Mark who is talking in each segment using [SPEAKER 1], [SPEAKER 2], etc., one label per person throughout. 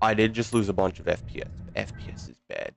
[SPEAKER 1] I did just lose a bunch of FPS. FPS is bad.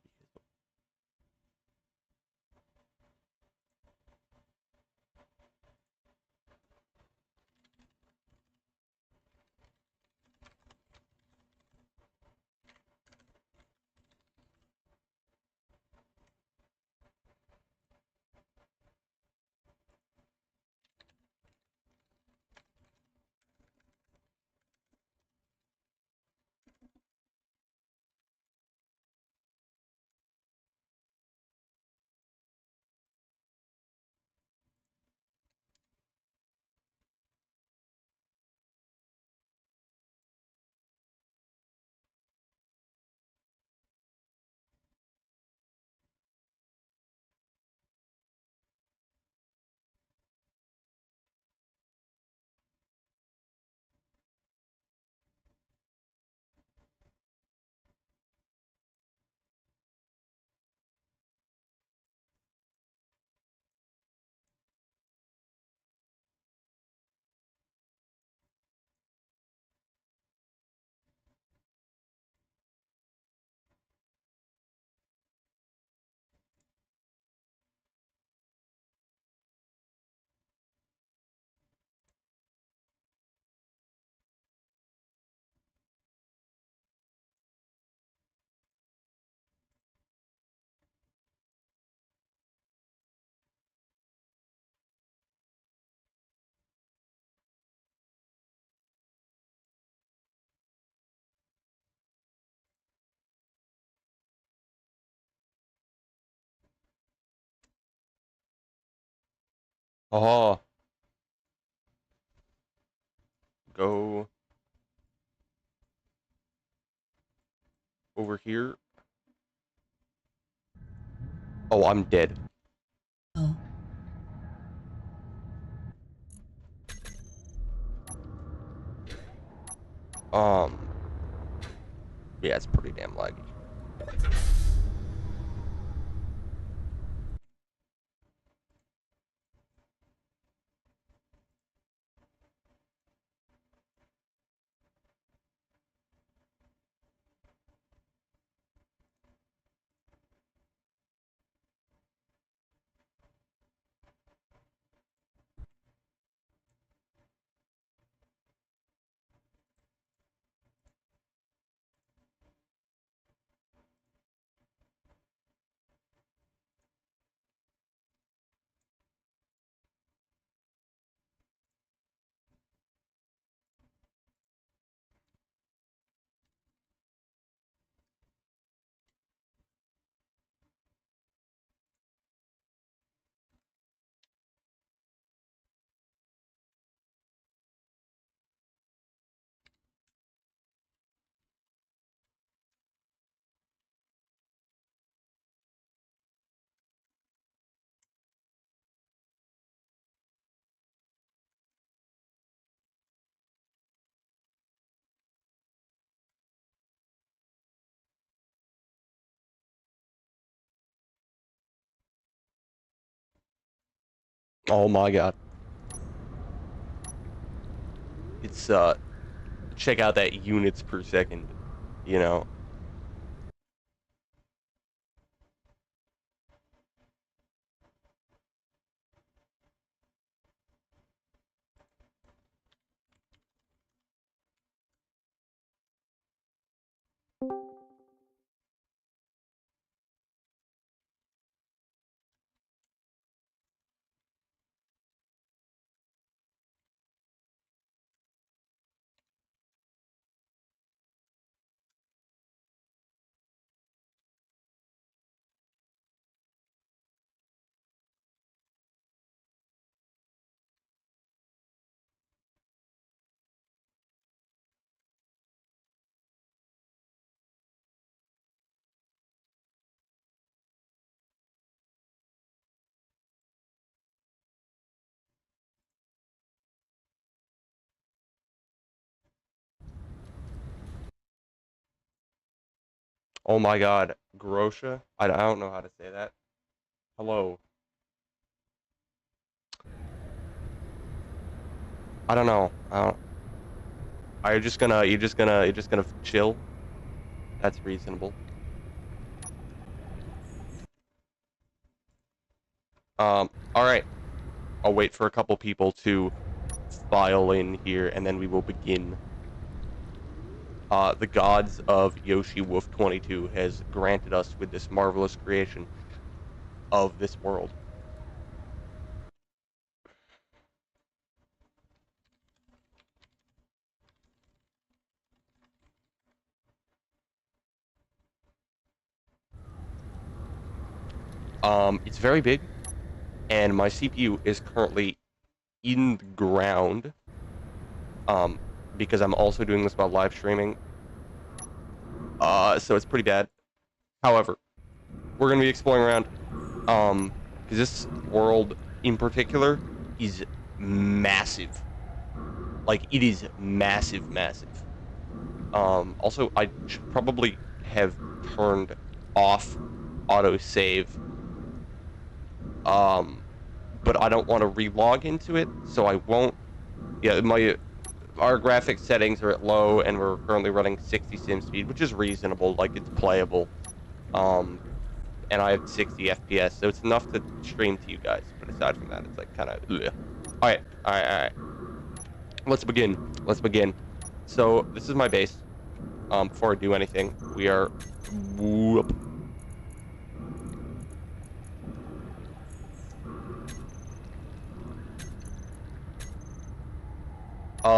[SPEAKER 1] Oh, go over here. Oh, I'm dead.
[SPEAKER 2] Oh.
[SPEAKER 1] Yeah, it's pretty damn laggy. Oh my god. It's check out that units per second, you know. Oh my god, Grosha. I don't know how to say that. Hello. I don't know. I don't. Are you just gonna chill? That's reasonable. Alright. I'll wait for a couple people to file in here, and then we will begin. The gods of Yoshi Wolf 22 has granted us with this marvelous creation of this world. It's very big, and my CPU is currently in the ground, because I'm also doing this while live streaming, so it's pretty bad. However, we're gonna be exploring around, because this world in particular is massive. Like, it is massive, massive. Also, I should probably have turned off autosave, but I don't want to relog into it, so I won't. Yeah, our graphics settings are at low, and we're currently running 60 sim speed, which is reasonable, like, it's playable. And I have 60 FPS, so it's enough to stream to you guys, but aside from that, it's like kind of alright. Let's begin. So, this is my base. Before I do anything, we are... Whoop.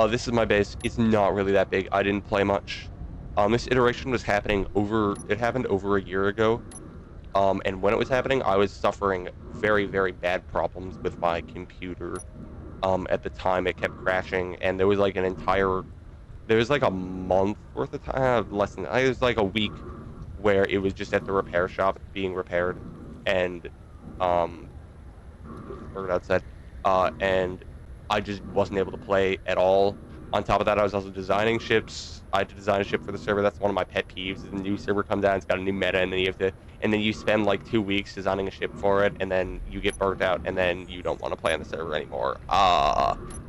[SPEAKER 1] This is my base. It's not really that big. I didn't play much. This iteration was happening it happened over a year ago. And when it was happening, I was suffering very, very bad problems with my computer. At the time, it kept crashing, and there was like a month worth of time, less than, it was like a week where it was just at the repair shop being repaired, and, there's a bird outside, and I just wasn't able to play at all. On top of that, I was also designing ships. I had to design a ship for the server. That's one of my pet peeves. The new server comes out, it's got a new meta, and then you spend like 2 weeks designing a ship for it, and then you get burnt out, and then you don't want to play on the server anymore.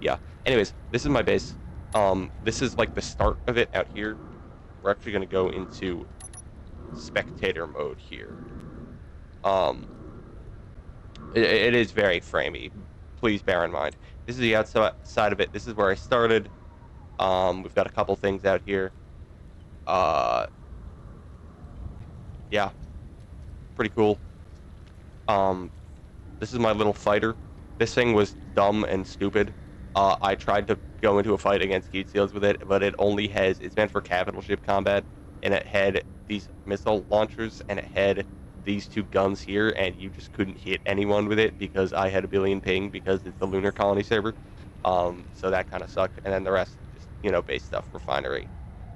[SPEAKER 1] Yeah. Anyways, this is my base. This is like the start of it out here. We're actually going to go into spectator mode here. It is very framey. Please bear in mind. This is the outside of it. This is where I started. We've got a couple things out here. Yeah. Pretty cool. This is my little fighter. This thing was dumb and stupid. I tried to go into a fight against Geet Seals with it, but it's meant for capital ship combat, and it had these missile launchers, and it had these two guns here, and you just couldn't hit anyone with it because I had a billion ping because it's the lunar colony server. So that kind of sucked, and then the rest just, base stuff, refinery,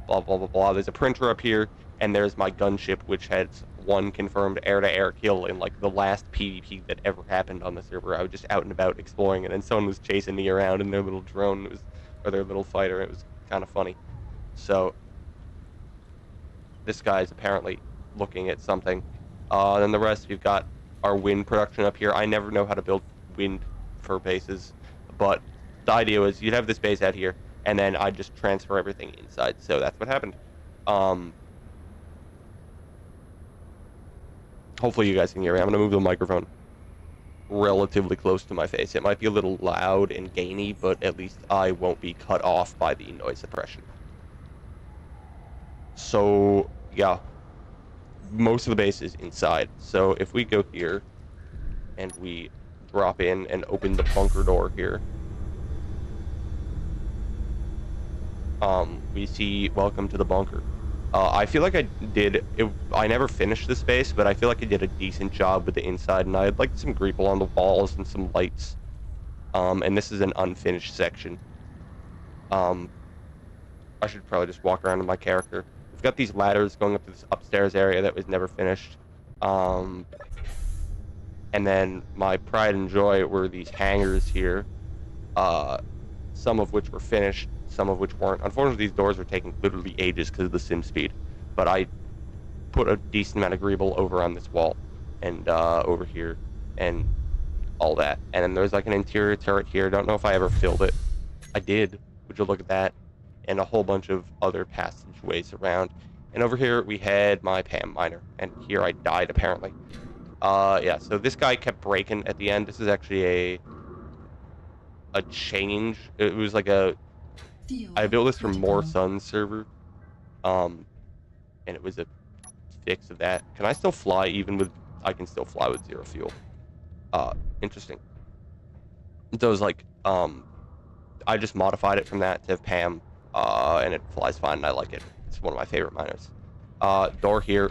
[SPEAKER 1] blah, blah, blah, blah. There's a printer up here, and there's my gunship, which has one confirmed air-to-air kill in, like, the last PvP that ever happened on the server. I was just out and about exploring, and then someone was chasing me around in their little drone, or their little fighter. It was kind of funny. So, this guy's apparently looking at something. Then the rest, we've got our wind production up here. I never know how to build wind for bases, but the idea was you'd have this base out here, and then I'd just transfer everything inside. So that's what happened. Hopefully you guys can hear me. I'm going to move the microphone relatively close to my face. It might be a little loud and gainy, but at least I won't be cut off by the noise suppression. So, yeah. Most of the base is inside. So if we go here and we drop in and open the bunker door here, we see welcome to the bunker. I feel like I never finished this base, but I feel like I did a decent job with the inside, and I had like some greeble on the walls and some lights. And this is an unfinished section. I should probably just walk around with my character. We've got these ladders going up to this upstairs area that was never finished. And then my pride and joy were these hangars here, some of which were finished, some of which weren't. Unfortunately, these doors were taking literally ages because of the sim speed, but I put a decent amount of greeble over on this wall and over here and all that. And then there's like an interior turret here. Don't know if I ever filled it. I did. Would you look at that? And a whole bunch of other passageways around. And over here we had my PAM miner, and here I died apparently. Yeah, so this guy kept breaking at the end. This is actually a change. It was like I built this for More Sun server. And it was a fix of that. Can I still fly even with, I can still fly with 0 fuel. Interesting. So it was like, I just modified it from that to have PAM, and it flies fine, and I like it. It's one of my favorite miners. Door here,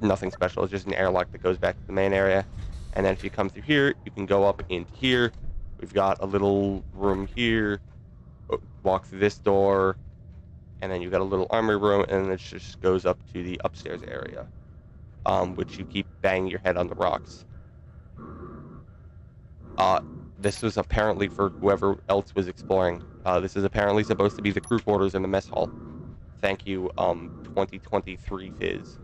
[SPEAKER 1] nothing special. It's just an airlock that goes back to the main area. And then if you come through here, you can go up into here. We've got a little room here. Walk through this door, and then you've got a little armory room, and then it just goes up to the upstairs area, which you keep banging your head on the rocks. This was apparently for whoever else was exploring. This is apparently supposed to be the crew quarters in the mess hall. Thank you, 2023 Fizz.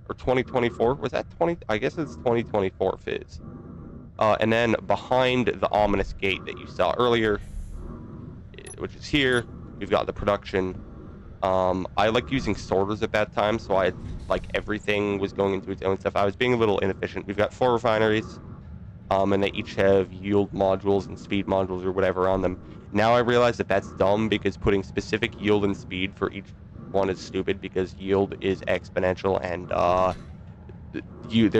[SPEAKER 1] Or 2024? Was that 20? I guess it's 2024 Fizz. And then behind the ominous gate that you saw earlier, which is here, we've got the production. I liked using sorters at that time, so I like everything was going into its own stuff. I was being a little inefficient. We've got 4 refineries, and they each have yield modules and speed modules or whatever on them. Now I realize that that's dumb, because putting specific yield and speed for each one is stupid, because yield is exponential, and you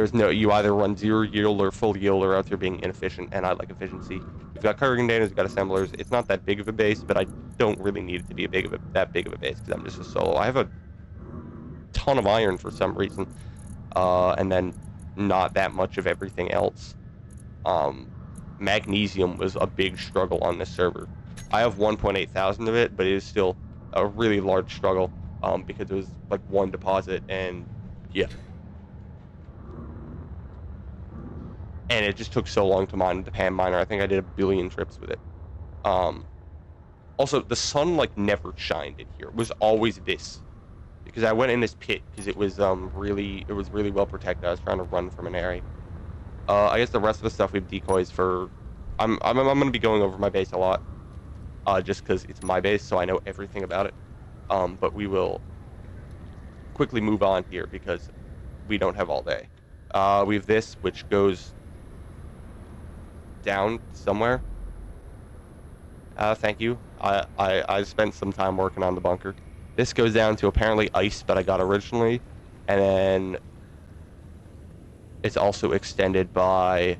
[SPEAKER 1] either run 0 yield or full yield, or else you're being inefficient, and I like efficiency. We've got cargo containers, we've got assemblers. It's not that big of a base, but I don't really need it to be that big of a base, because I'm just a solo. I have a ton of iron for some reason, and then not that much of everything else. Magnesium was a big struggle on this server. I have 1.8 thousand of it, but it is still a really large struggle, because it was like one deposit, and yeah. And it just took so long to mine the PAM miner. I think I did 1 billion trips with it. Also, the sun like never shined in here. It was always this, because I went in this pit because it was really well protected. I was trying to run from an area. I guess the rest of the stuff we have decoys for. I'm gonna be going over my base a lot, just because it's my base, so I know everything about it. But we will quickly move on here because we don't have all day. We have this, which goes down somewhere. Thank you. I spent some time working on the bunker. This goes down to apparently ice that I got originally, and then it's also extended by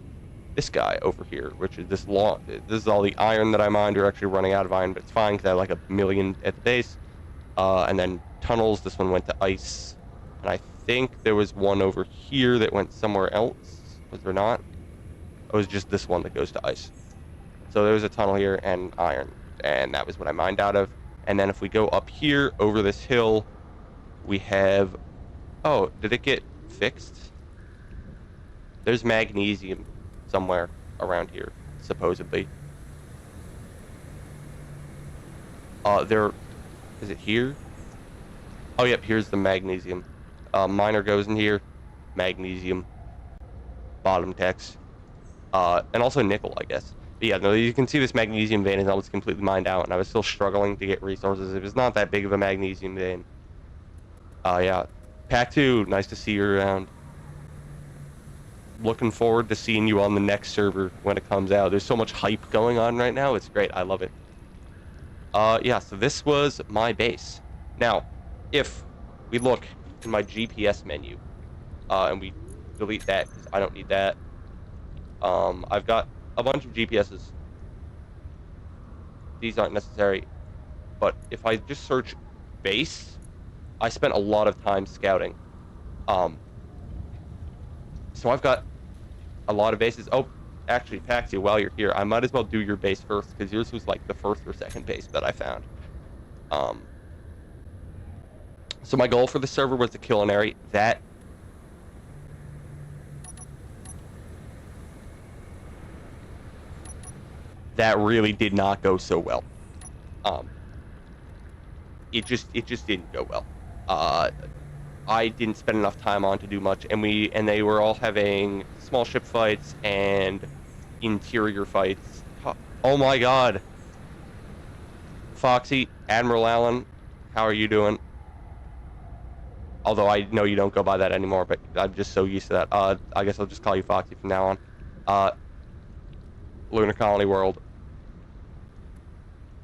[SPEAKER 1] this guy over here, which is this long. This is all the iron that I mined. We're actually running out of iron, but it's fine because I have like 1 million at the base. And then tunnels. This one went to ice, and I think there was one over here that went somewhere else. Was there not? It was just this one that goes to ice. So there's a tunnel here and iron, and that was what I mined out of. And then if we go up here over this hill, we have, oh, did it get fixed? There's magnesium somewhere around here, supposedly. Is it here? Oh, yep, here's the magnesium. Miner goes in here, magnesium, bottom text, and also nickel, I guess. But yeah, no, you can see this magnesium vein is almost completely mined out, and I was still struggling to get resources. It was not that big of a magnesium vein. Yeah. Pack 2, nice to see you around. Looking forward to seeing you on the next server when it comes out. There's so much hype going on right now. It's great. I love it. Yeah, so this was my base. Now, if we look in my GPS menu, and we delete that because I don't need that, I've got a bunch of GPSs. These aren't necessary, but if I just search base, I spent a lot of time scouting. So I've got a lot of bases. Oh, actually, Paxi, while you're here, I might as well do your base first, because yours was like the first or second base that I found. So my goal for the server was to kill an area that really did not go so well. It just didn't go well. I didn't spend enough time on to do much, and they were all having small ship fights and interior fights. Oh my god. Foxy, Admiral Allen, how are you doing? Although I know you don't go by that anymore, but I'm just so used to that. I guess I'll just call you Foxy from now on. Lunar Colony World.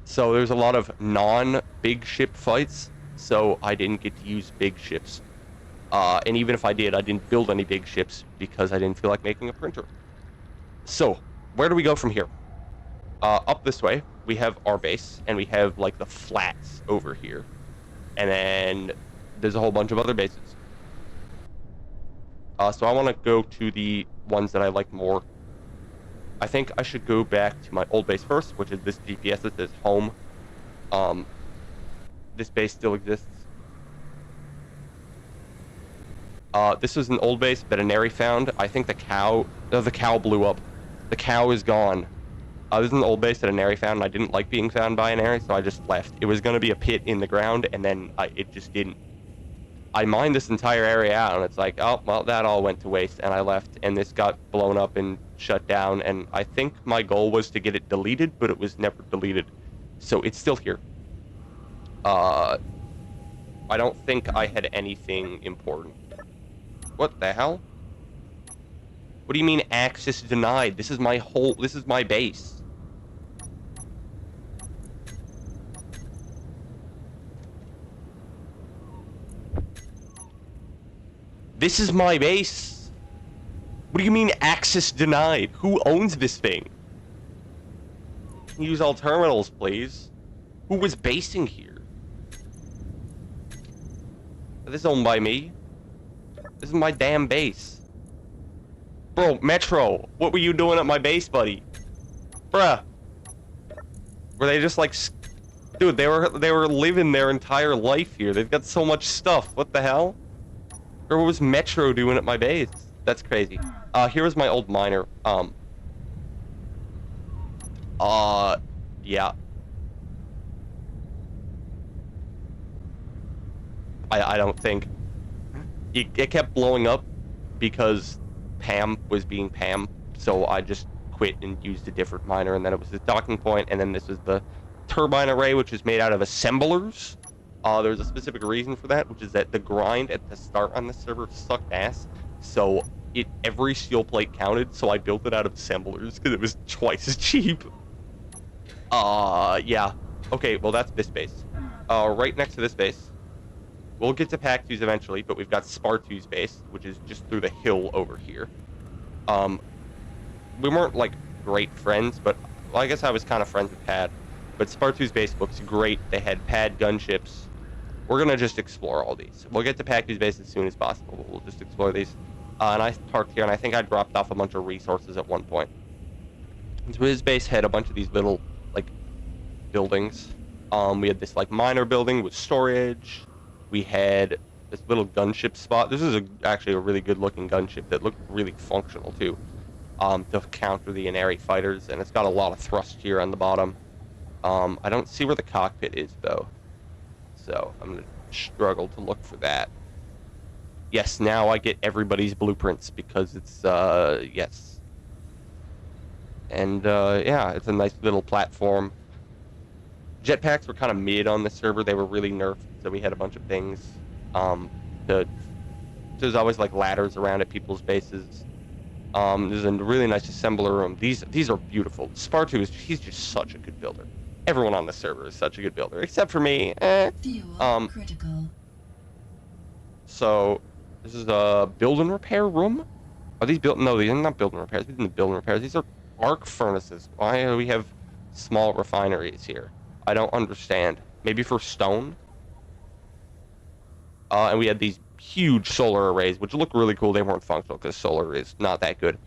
[SPEAKER 1] So there's a lot of non-big ship fights, so I didn't get to use big ships. And even if I did, I didn't build any big ships because I didn't feel like making a printer. So, where do we go from here? Up this way, we have our base, and we have, like, the flats over here. And then there's a whole bunch of other bases. So I want to go to the ones that I like more. I think I should go back to my old base first, which is this GPS that says home. This base still exists. This was an old base veterinary found. I think the cow blew up. The cow is gone. This is an old base that an Nary found, and I didn't like being found by an Nary, so I just left. It was going to be a pit in the ground, and then it just didn't. I mined this entire area out, and it's like, oh, well, that all went to waste, and I left, and this got blown up and shut down, and I think my goal was to get it deleted, but it was never deleted, so it's still here. I don't think I had anything important. What the hell? What do you mean access denied? This is my base. This is my base. What do you mean access denied? Who owns this thing? Use all terminals, please. Who was basing here? This is owned by me. This is my damn base. Bro, Metro, what were you doing at my base, buddy? Bruh. Were they just like... Dude, they were living their entire life here. They've got so much stuff. What the hell? Or what was Metro doing at my base? That's crazy. Here was my old miner. Yeah. I don't think... It kept blowing up because Pam was being Pam, so I just quit and used a different miner, and then it was the docking point, and then this was the turbine array, which is made out of assemblers. There's a specific reason for that, which is that the grind at the start on the server sucked ass, so every steel plate counted, so I built it out of assemblers because it was twice as cheap. Yeah. Okay, well that's this base. Right next to this base, we'll get to Pac-2s eventually, but we've got Spar-2's base, which is just through the hill over here. We weren't like great friends, but well, I guess I was kind of friends with Pad. But Spar-2's base looks great. They had Pad gunships. We're gonna just explore all these. We'll get to Pac-2's base as soon as possible, but we'll just explore these. And I parked here, and I think I dropped off a bunch of resources at one point. And so his base had a bunch of these little, like, buildings. We had this, like, miner building with storage. We had this little gunship spot. This is actually a really good-looking gunship that looked really functional, too, to counter the Inari fighters, and it's got a lot of thrust here on the bottom. I don't see where the cockpit is, though, so I'm going to struggle to look for that. Yes, now I get everybody's blueprints because it's, yes. And, yeah, it's a nice little platform. Jetpacks were kind of mid on the server. They were really nerfed, so we had a bunch of things. There's always, like, ladders around at people's bases. There's a really nice assembler room. These are beautiful. Spar-2 he's just such a good builder. Everyone on the server is such a good builder, except for me.
[SPEAKER 2] Critical.
[SPEAKER 1] So, this is a build and repair room? Are these built? No, these are not build and repairs. These are build and repairs. These are arc furnaces. Why do we have small refineries here? I don't understand. Maybe for stone? And we had these huge solar arrays, which look really cool. They weren't functional because solar is not that good.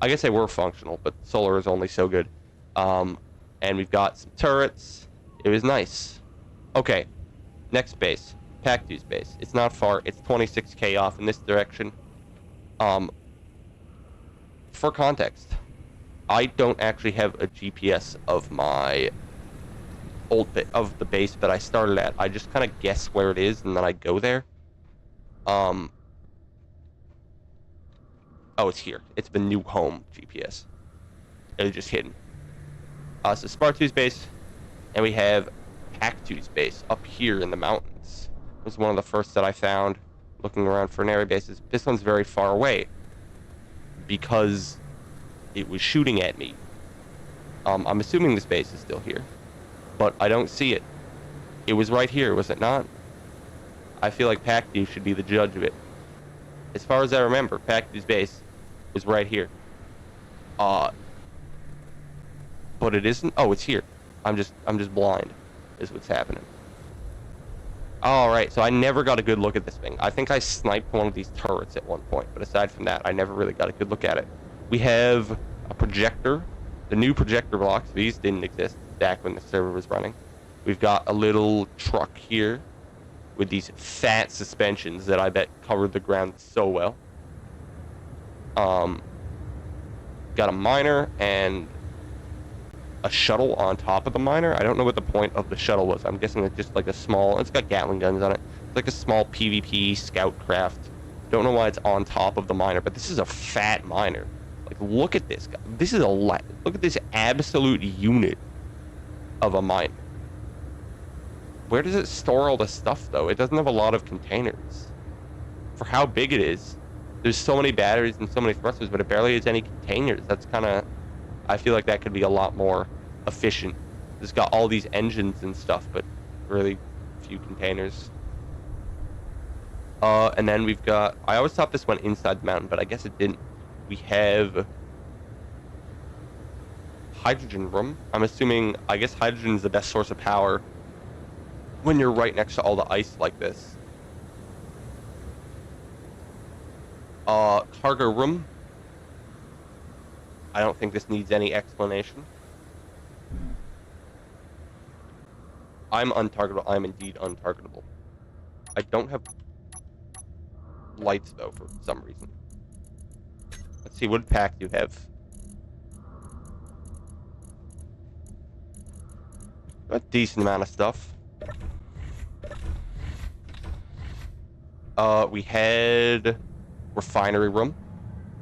[SPEAKER 1] I guess they were functional, but solar is only so good. And we've got some turrets. It was nice. Okay, next base. Pac-2's base. It's not far. It's 26k off in this direction. For context, I don't actually have a GPS of my of the base that I started at. I just kind of guess where it is, and then I go there. Oh, it's here. It's the new home GPS. It was just hidden. So Spar-2's base, and we have Pac-2's base up here in the mountains. It was one of the first that I found. looking around for an area bases. This one's very far away because it was shooting at me. I'm assuming this base is still here, but I don't see it. It was right here, was it not? I feel like Pactu should be the judge of it. As far as I remember, Pactu's base was right here. But it isn't. Oh, it's here. I'm just blind, is what's happening. All right, so I never got a good look at this thing. I think I sniped one of these turrets at one point, but aside from that, I never really got a good look at it. We have a projector. The new projector blocks, these didn't exist back when the server was running. We've got a little truck here with these fat suspensions that I bet covered the ground so well. Got a miner and a shuttle on top of the miner. I don't know what the point of the shuttle was. I'm guessing it's just like a small, it's got Gatling guns on it. It's like a small PvP scout craft. Don't know why it's on top of the miner, but this is a fat miner. Like, look at this guy. This is a look at this absolute unit of a miner. Where does it store all the stuff, though? It doesn't have a lot of containers. For how big it is, there's so many batteries and so many thrusters, but it barely has any containers. That's kind of... I feel like that could be a lot more efficient. It's got all these engines and stuff, but really few containers. And then we've got... I always thought this went inside the mountain, but I guess it didn't. We have... hydrogen room. I'm assuming... I guess hydrogen is the best source of power when you're right next to all the ice like this. Cargo room. I don't think this needs any explanation. I'm untargetable. I'm indeed untargetable. I don't have lights, though, for some reason. Let's see, what pack do you have? A decent amount of stuff. We had refinery room.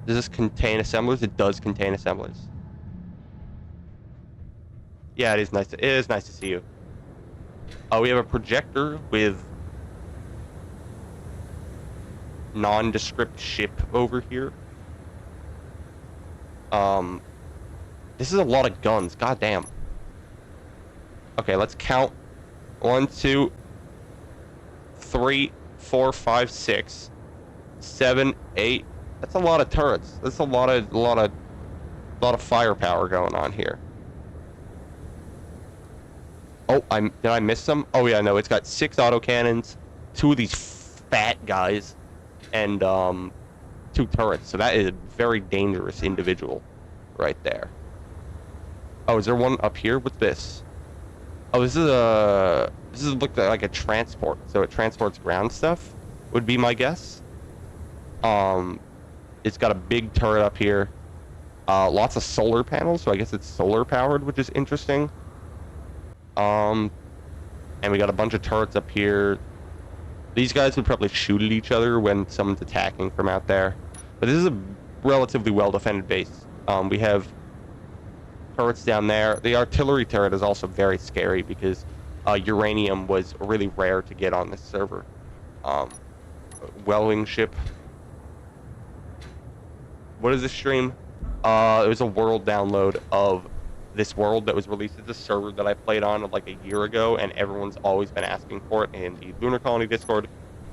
[SPEAKER 1] Does this contain assemblers? It does contain assemblers. Yeah, it is nice to see you. We have a projector with nondescript ship over here. This is a lot of guns. God damn. Okay, let's count. 1, 2, 3, 4, 5, 6, 7, 8. That's a lot of turrets. That's a lot of firepower going on here. Oh, did I miss some? Oh yeah, no, it's got 6 autocannons, 2 of these fat guys, and 2 turrets. So that is a very dangerous individual right there. Oh, is there one up here? What's this? Oh, this is looked like a transport. So it transports ground stuff, would be my guess. It's got a big turret up here. Lots of solar panels, so I guess it's solar powered, which is interesting. And we got a bunch of turrets up here. These guys would probably shoot at each other when someone's attacking from out there. But this is a relatively well-defended base. We have turrets down there. The artillery turret is also very scary because uranium was really rare to get on this server. Welding ship. What is this stream? It was a world download of this world that was released as a server that I played on like a year ago, and everyone's always been asking for it in the Lunar Colony Discord,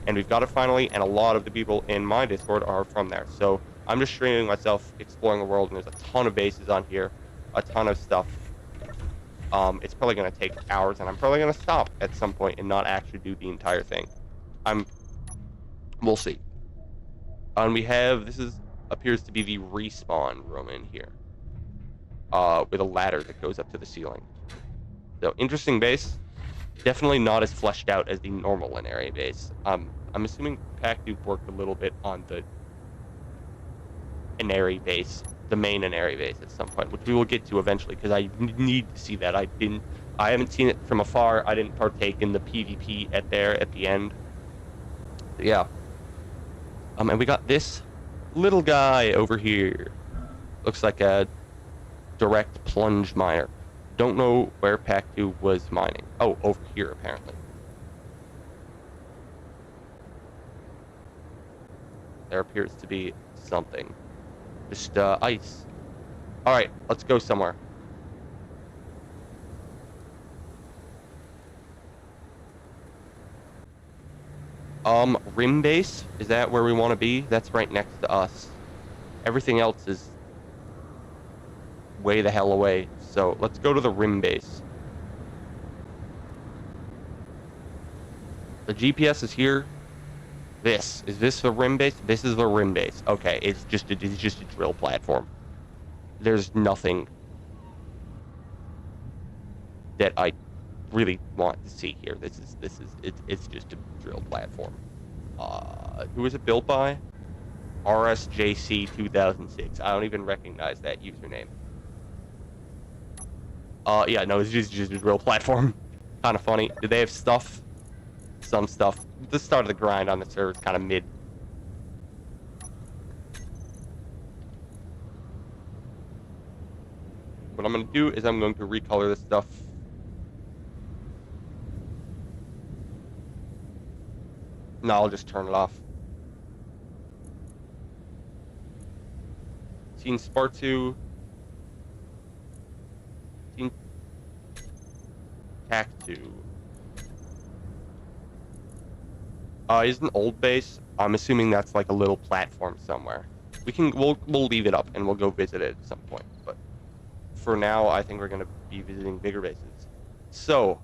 [SPEAKER 1] and we've got it finally, and a lot of the people in my Discord are from there. So I'm just streaming myself exploring the world, and there's a ton of bases on here, a ton of stuff. It's probably going to take hours, and I'm probably going to stop at some point and not actually do the entire thing. We'll see. And we have, appears to be the respawn room in here. With a ladder that goes up to the ceiling. So, interesting base. Definitely not as fleshed out as the normal Inari base. I'm assuming Pactu worked a little bit on the Inari base, the main Inari base at some point, which we will get to eventually, because I need to see that. I haven't seen it from afar. I didn't partake in the PvP at the end. So, yeah. And we got this little guy over here. Looks like a direct plunge miner. Don't know where Pactu was mining. Oh, over here apparently. There appears to be something. Just ice. All right, let's go somewhere. Rim base, is that where we want to be? That's right next to us. Everything else is way the hell away. So let's go to the rim base. The GPS is here. Is this the rim base? This is the rim base. Okay, it's just a drill platform. There's nothing that I really want to see here. It's just a drill platform. Who was it built by? RSJC 2006. I don't even recognize that username. Yeah, no, it's just a drill platform. Kind of funny. Do they have stuff? Some stuff. The start of the grind on the server is kind of mid. What I'm going to do is I'm going to recolor this stuff. No, I'll just turn it off. Scene Spartu. Scene Tac2. Is an old base. I'm assuming that's like a little platform somewhere. We'll leave it up and we'll go visit it at some point. But for now, I think we're gonna be visiting bigger bases. So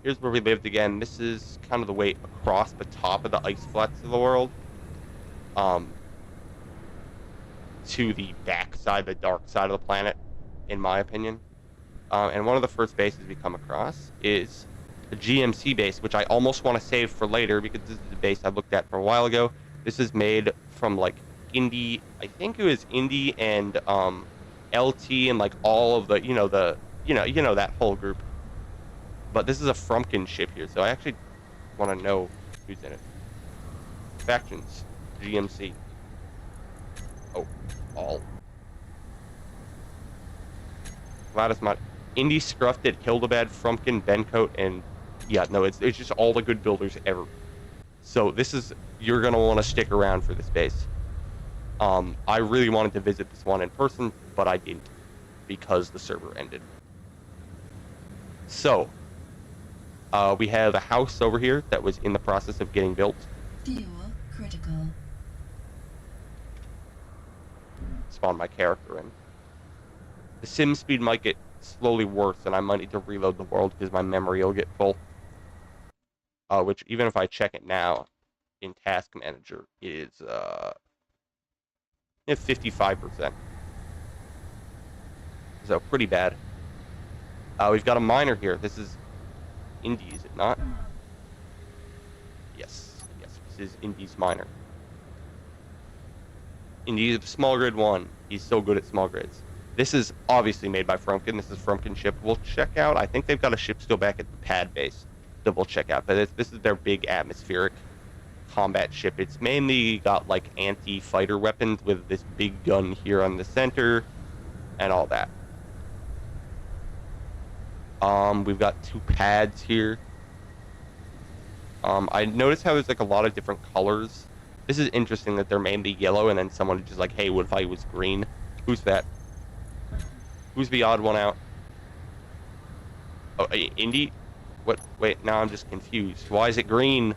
[SPEAKER 1] here's where we lived again. This is kind of the way across the top of the ice flats of the world. To the back side, the dark side of the planet, in my opinion. And one of the first bases we come across is the GMC base, which I almost want to save for later because this is the base I looked at for a while ago. This is made from like Indy, I think it was Indy and LT and like all of the, that whole group. But this is a Frumpkin ship here, so I actually want to know who's in it. Factions, GMC. Oh, all. Gladys Mod. Indy, Scruffed, Hildebad, Frumpkin, Bencoat, and yeah, no, it's just all the good builders ever. So you're gonna want to stick around for this base. I really wanted to visit this one in person, but I didn't because the server ended. So, we have a house over here that was in the process of getting built.
[SPEAKER 2] Fuel critical.
[SPEAKER 1] Spawn my character in. The sim speed might get slowly worse, and I might need to reload the world because my memory will get full. Which, even if I check it now in Task Manager, is 55%. So, pretty bad. We've got a miner here. This is Indy, is it not? Yes, this is Indy's miner. Indy's small grid 1. He's so good at small grids. This is obviously made by Frumpkin. This is Frumpkin ship. We'll check out. I think they've got a ship still back at the pad base that we'll check out. But this is their big atmospheric combat ship. It's mainly got like anti-fighter weapons with this big gun here on the center and all that. We've got 2 pads here. I noticed how there's like a lot of different colors. This is interesting that they're mainly yellow and then someone just like, hey, what if I was green? Who's that? Who's the odd one out? Oh, Indy? What? Wait, now I'm just confused. Why is it green?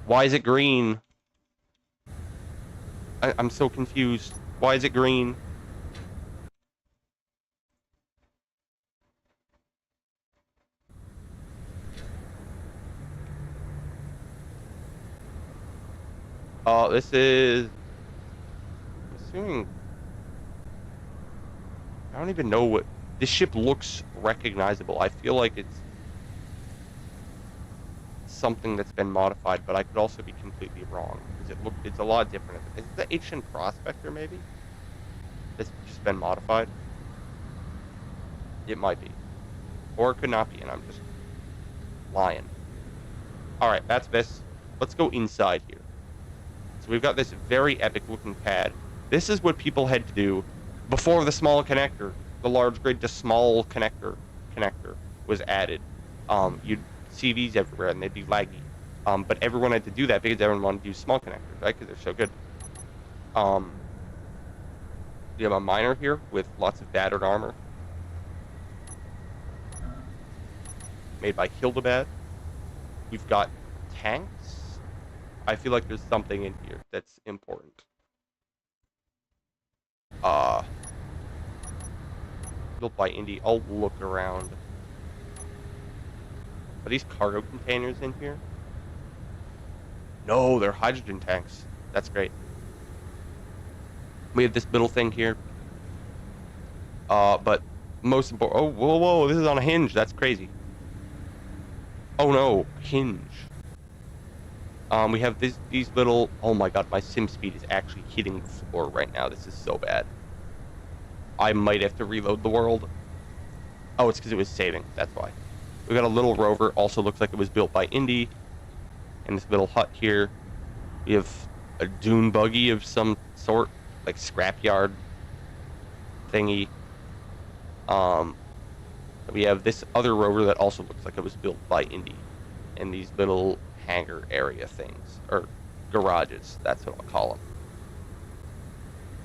[SPEAKER 1] Why is it green? I'm so confused. Why is it green? This is... I'm assuming... I don't even know what... This ship looks recognizable. I feel like it's something that's been modified, but I could also be completely wrong. Because it's a lot different. Is it the Ancient Prospector, maybe? That's just been modified? It might be. Or it could not be, and I'm just lying. Alright, that's this. Let's go inside here. So we've got this very epic looking pad. This is what people had to do before the small connector, the large grid to small connector was added. You'd CVs everywhere and they'd be laggy. But everyone had to do that because everyone wanted to use small connectors, right? Because they're so good. You have a miner here with lots of battered armor. Made by Hildebad. We've got tanks. I feel like there's something in here that's important. Built by Indy. I'll look around. Are these cargo containers in here? No, they're hydrogen tanks. That's great. We have this little thing here. But most important. Oh, whoa, whoa! This is on a hinge. That's crazy. Oh no, hinge. We have these little. Oh my god, my sim speed is actually hitting the floor right now. This is so bad. I might have to reload the world. Oh, it's because it was saving. That's why. We got a little rover. Also looks like it was built by Indy. And this little hut here. We have a dune buggy of some sort, like scrapyard thingy. We have this other rover that also looks like it was built by Indy. And these little hangar area things, or garages. That's what I'll call them.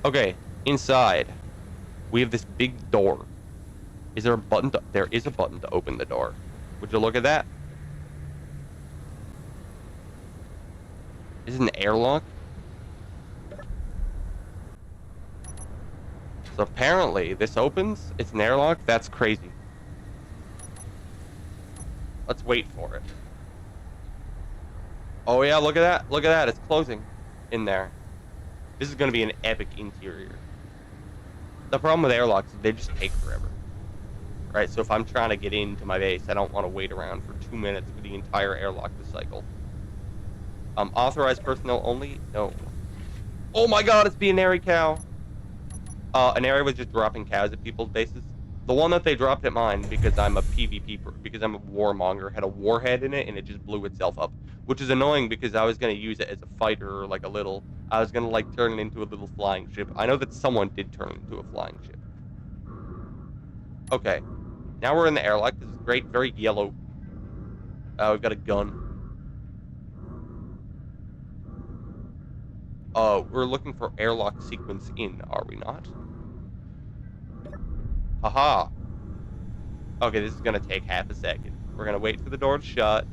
[SPEAKER 1] Okay, inside. We have this big door. Is there a button? There is a button to open the door. Would you look at that? Is it an airlock? So apparently this opens. It's an airlock. That's crazy. Let's wait for it. Oh yeah, look at that. Look at that. It's closing in there. This is going to be an epic interior. The problem with airlocks is they just take forever. Right, so if I'm trying to get into my base, I don't want to wait around for 2 minutes for the entire airlock to cycle. Authorized personnel only? No. Oh my god, it's being Airy Cow! An area was just dropping cows at people's bases. The one that they dropped at mine, because I'm a PvP, because I'm a warmonger, had a warhead in it, and it just blew itself up. Which is annoying, because I was going to use it as a fighter, or like a little... I was going to, like, turn it into a little flying ship. I know that someone did turn it into a flying ship. Okay. Now we're in the airlock. This is great. Very yellow. We've got a gun. We're looking for airlock sequence in, are we not? Haha. Okay, this is gonna take half a second. We're gonna wait for the door to shut.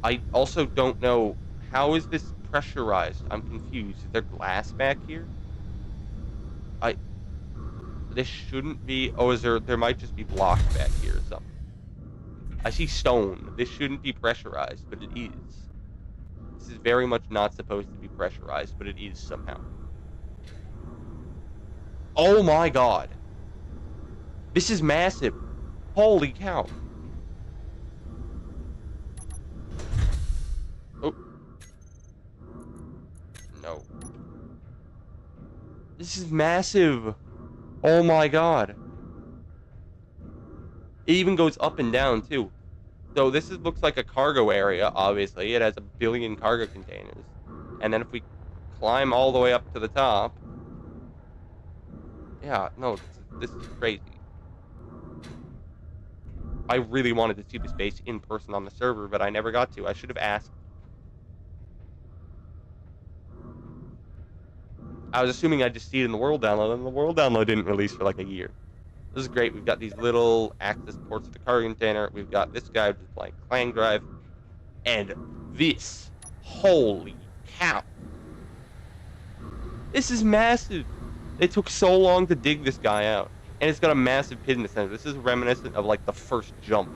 [SPEAKER 1] I also don't know, how is this pressurized? I'm confused. Is there glass back here? This shouldn't be... Oh, there might just be blocks back here or something. I see stone. This shouldn't be pressurized, but it is. This is very much not supposed to be pressurized, but it is somehow. Oh my god. This is massive. Holy cow. Oh. No. This is massive. Oh my god. It even goes up and down, too. So this looks like a cargo area, obviously. It has a billion cargo containers. And then if we climb all the way up to the top... Yeah, no, this is crazy. I really wanted to see this base in person on the server, but I never got to. I should have asked. I was assuming I'd just see it in the world download, and the world download didn't release for like a year. This is great. We've got these little access ports to the cargo container. We've got this guy just playing Clang Drive. And this. Holy cow. This is massive. It took so long to dig this guy out. And it's got a massive pit in the center. This is reminiscent of like the first jump.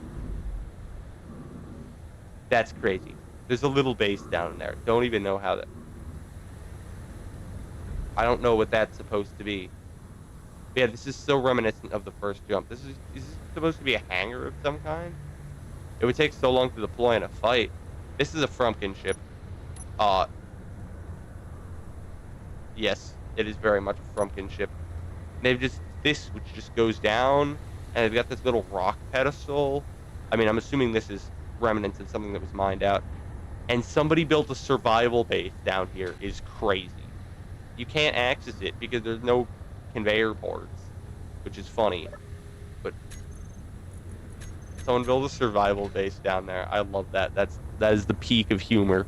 [SPEAKER 1] That's crazy. There's a little base down there. Don't even know how that... I don't know what that's supposed to be. But yeah, this is so reminiscent of the first jump. Is this supposed to be a hangar of some kind? It would take so long to deploy in a fight. This is a Frumpkin ship. Yes, it is very much a Frumpkin ship. They've just... This, which just goes down, and they've got this little rock pedestal. I mean, I'm assuming this is remnants of something that was mined out. And somebody built a survival base down here is crazy. You can't access it because there's no conveyor ports, which is funny. But Someone build a survival base down there. I love that. That is the peak of humor.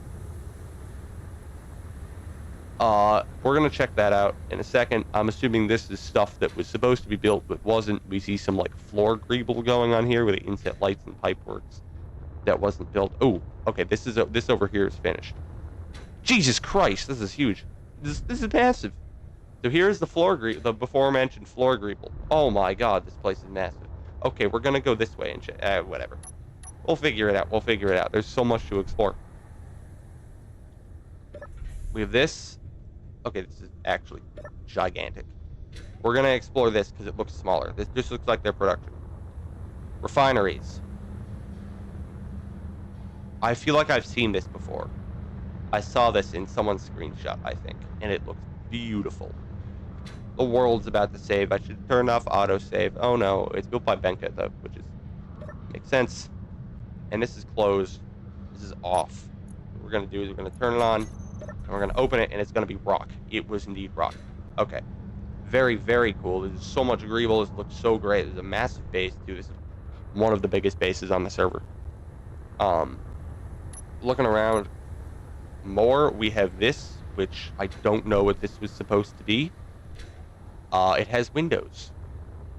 [SPEAKER 1] We're gonna check that out in a second. I'm assuming this is stuff that was supposed to be built but wasn't. We see some like floor greeble going on here with the inset lights and pipe works that wasn't built. Oh, okay. This over here is finished. Jesus Christ, this is huge. This is massive. So here's the the before mentioned floor greeble. Oh my God, this place is massive. Okay, we're gonna go this way and check. Whatever. We'll figure it out. We'll figure it out. There's so much to explore. We have this. Okay, this is actually gigantic. We're going to explore this because it looks smaller. This just looks like their production. Refineries. I feel like I've seen this before. I saw this in someone's screenshot, I think, and it looks beautiful. The world's about to save. I should turn off autosave. Oh no, it's built by Benka, though, which makes sense. And this is closed. This is off. What we're going to do is we're going to turn it on. And we're going to open it, and it's going to be rock. It was indeed rock. Okay. Very, very cool. There's so much greeble. This looks so great. There's a massive base, too. This is one of the biggest bases on the server. Looking around more, we have this, which I don't know what this was supposed to be. It has windows.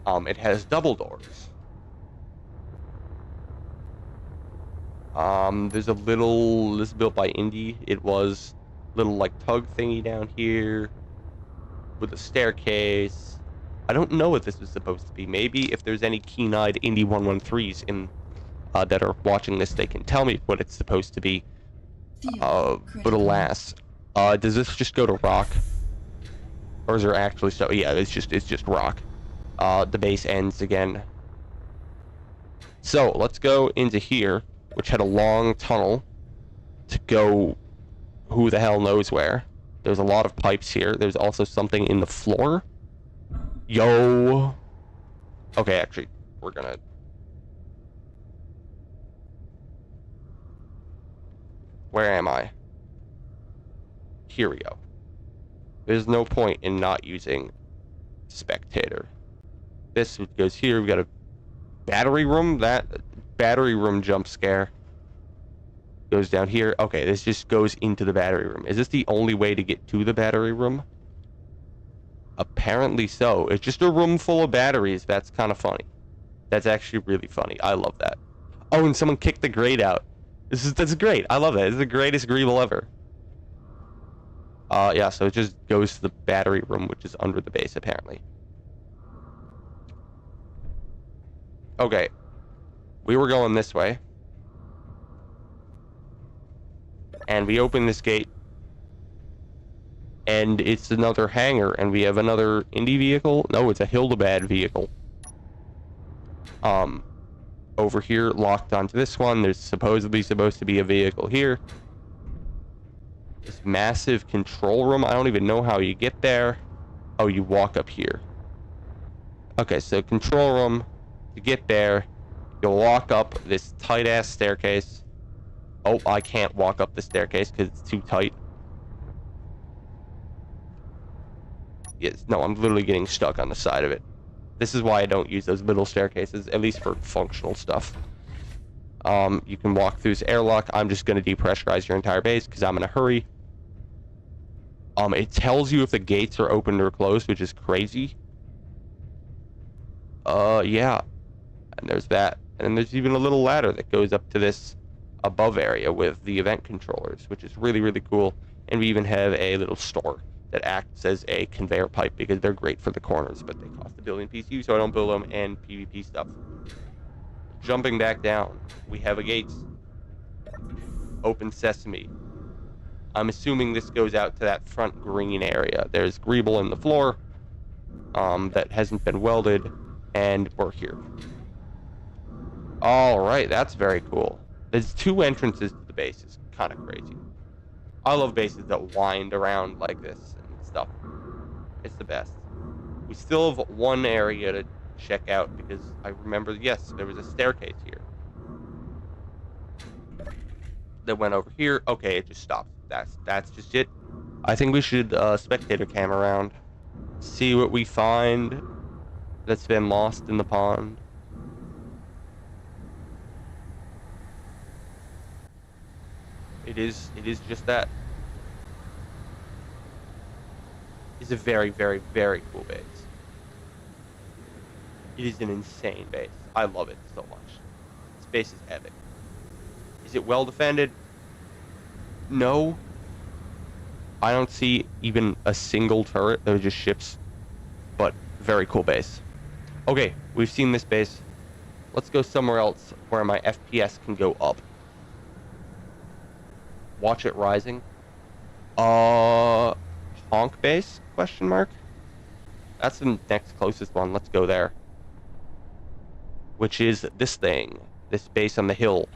[SPEAKER 1] It has double doors. There's a little... This is built by Indy. It was... little like tug thingy down here with a staircase. I don't know what this was supposed to be. Maybe if there's any keen-eyed Indy 113s in that are watching this, they can tell me what it's supposed to be. But alas, does this just go to rock, or is there actually stuff? Yeah, it's just rock. The base ends again. So let's go into here, which had a long tunnel to go. Who the hell knows where? There's a lot of pipes here. There's also something in the floor. Yo. Okay, actually, we're gonna... Where am I? Here we go. There's no point in not using spectator. This goes here. We got a battery room. That battery room jump scare goes down here. Okay, this just goes into the battery room. Is this the only way to get to the battery room? Apparently so. It's just a room full of batteries. That's kind of funny. That's actually really funny. I love that. Oh, and someone kicked the grate out. That's great. I love that. It's the greatest greeble ever. Yeah, so it just goes to the battery room, which is under the base, apparently. Okay. We were going this way. And we open this gate. And it's another hangar, and we have another Indy vehicle. No, it's a Hildebad vehicle. Over here, locked onto this one. There's supposedly supposed to be a vehicle here. This massive control room. I don't even know how you get there. Oh, you walk up here. Okay, so control room. To get there, you'll walk up this tight-ass staircase. Oh, I can't walk up the staircase because it's too tight. Yes, no, I'm literally getting stuck on the side of it. This is why I don't use those middle staircases, at least for functional stuff. You can walk through this airlock. I'm just going to depressurize your entire base because I'm in a hurry. It tells you if the gates are opened or closed, which is crazy. Yeah. And there's that. And then there's even a little ladder that goes up to this above area with the event controllers, which is really, really cool. And we even have a little store that acts as a conveyor pipe because they're great for the corners, but they cost 1 billion PCU, so I don't build them, and PvP stuff. Jumping back down, we have a gate. Open sesame. I'm assuming this goes out to that front green area. There's greeble in the floor that hasn't been welded, and we're here. Alright, that's very cool. There's 2 entrances to the base. It's kind of crazy. I love bases that wind around like this and stuff. It's the best. We still have 1 area to check out because I remember, yes, there was a staircase here that went over here. Okay, it just stopped. That's just it. I think we should spectator cam around, see what we find that's been lost in the pond. It is just that. It's a very, very, very cool base. It is an insane base. I love it so much. This base is epic. Is it well defended? No. I don't see even a single turret. They're just ships. But very cool base. Okay, we've seen this base. Let's go somewhere else where my FPS can go up. Watch it rising. Honk base? Question mark. That's the next closest one. Let's go there. Which is this thing. This base on the hill.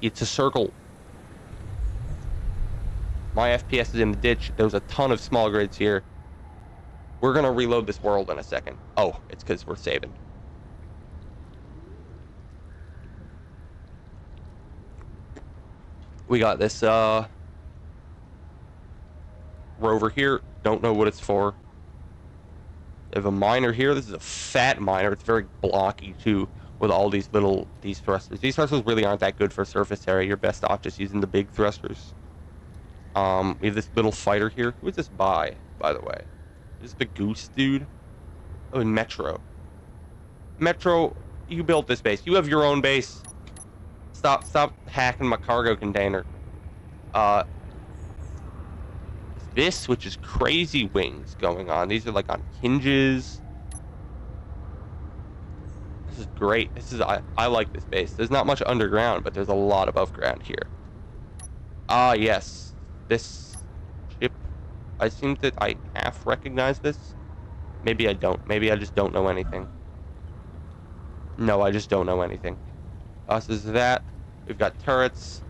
[SPEAKER 1] It's a circle. My FPS is in the ditch. There's a ton of small grids here. We're gonna reload this world in a second. Oh, it's because we're saving. We got this rover here. Don't know what it's for. We have a miner here. This is a fat miner. It's very blocky too, with all these thrusters. These thrusters really aren't that good for surface area. You're best off just using the big thrusters. We have this little fighter here. Who is this by the way? Is this the goose dude? Oh, Metro. Metro, you built this base. You have your own base. Stop hacking my cargo container. This, which is crazy wings going on. These are like on hinges. This is great. I like this base. There's not much underground, but there's a lot above ground here. Yes. This ship, I seem that I half recognize this. Maybe I don't. Maybe I just don't know anything. No, I just don't know anything. Us is that. We've got turrets.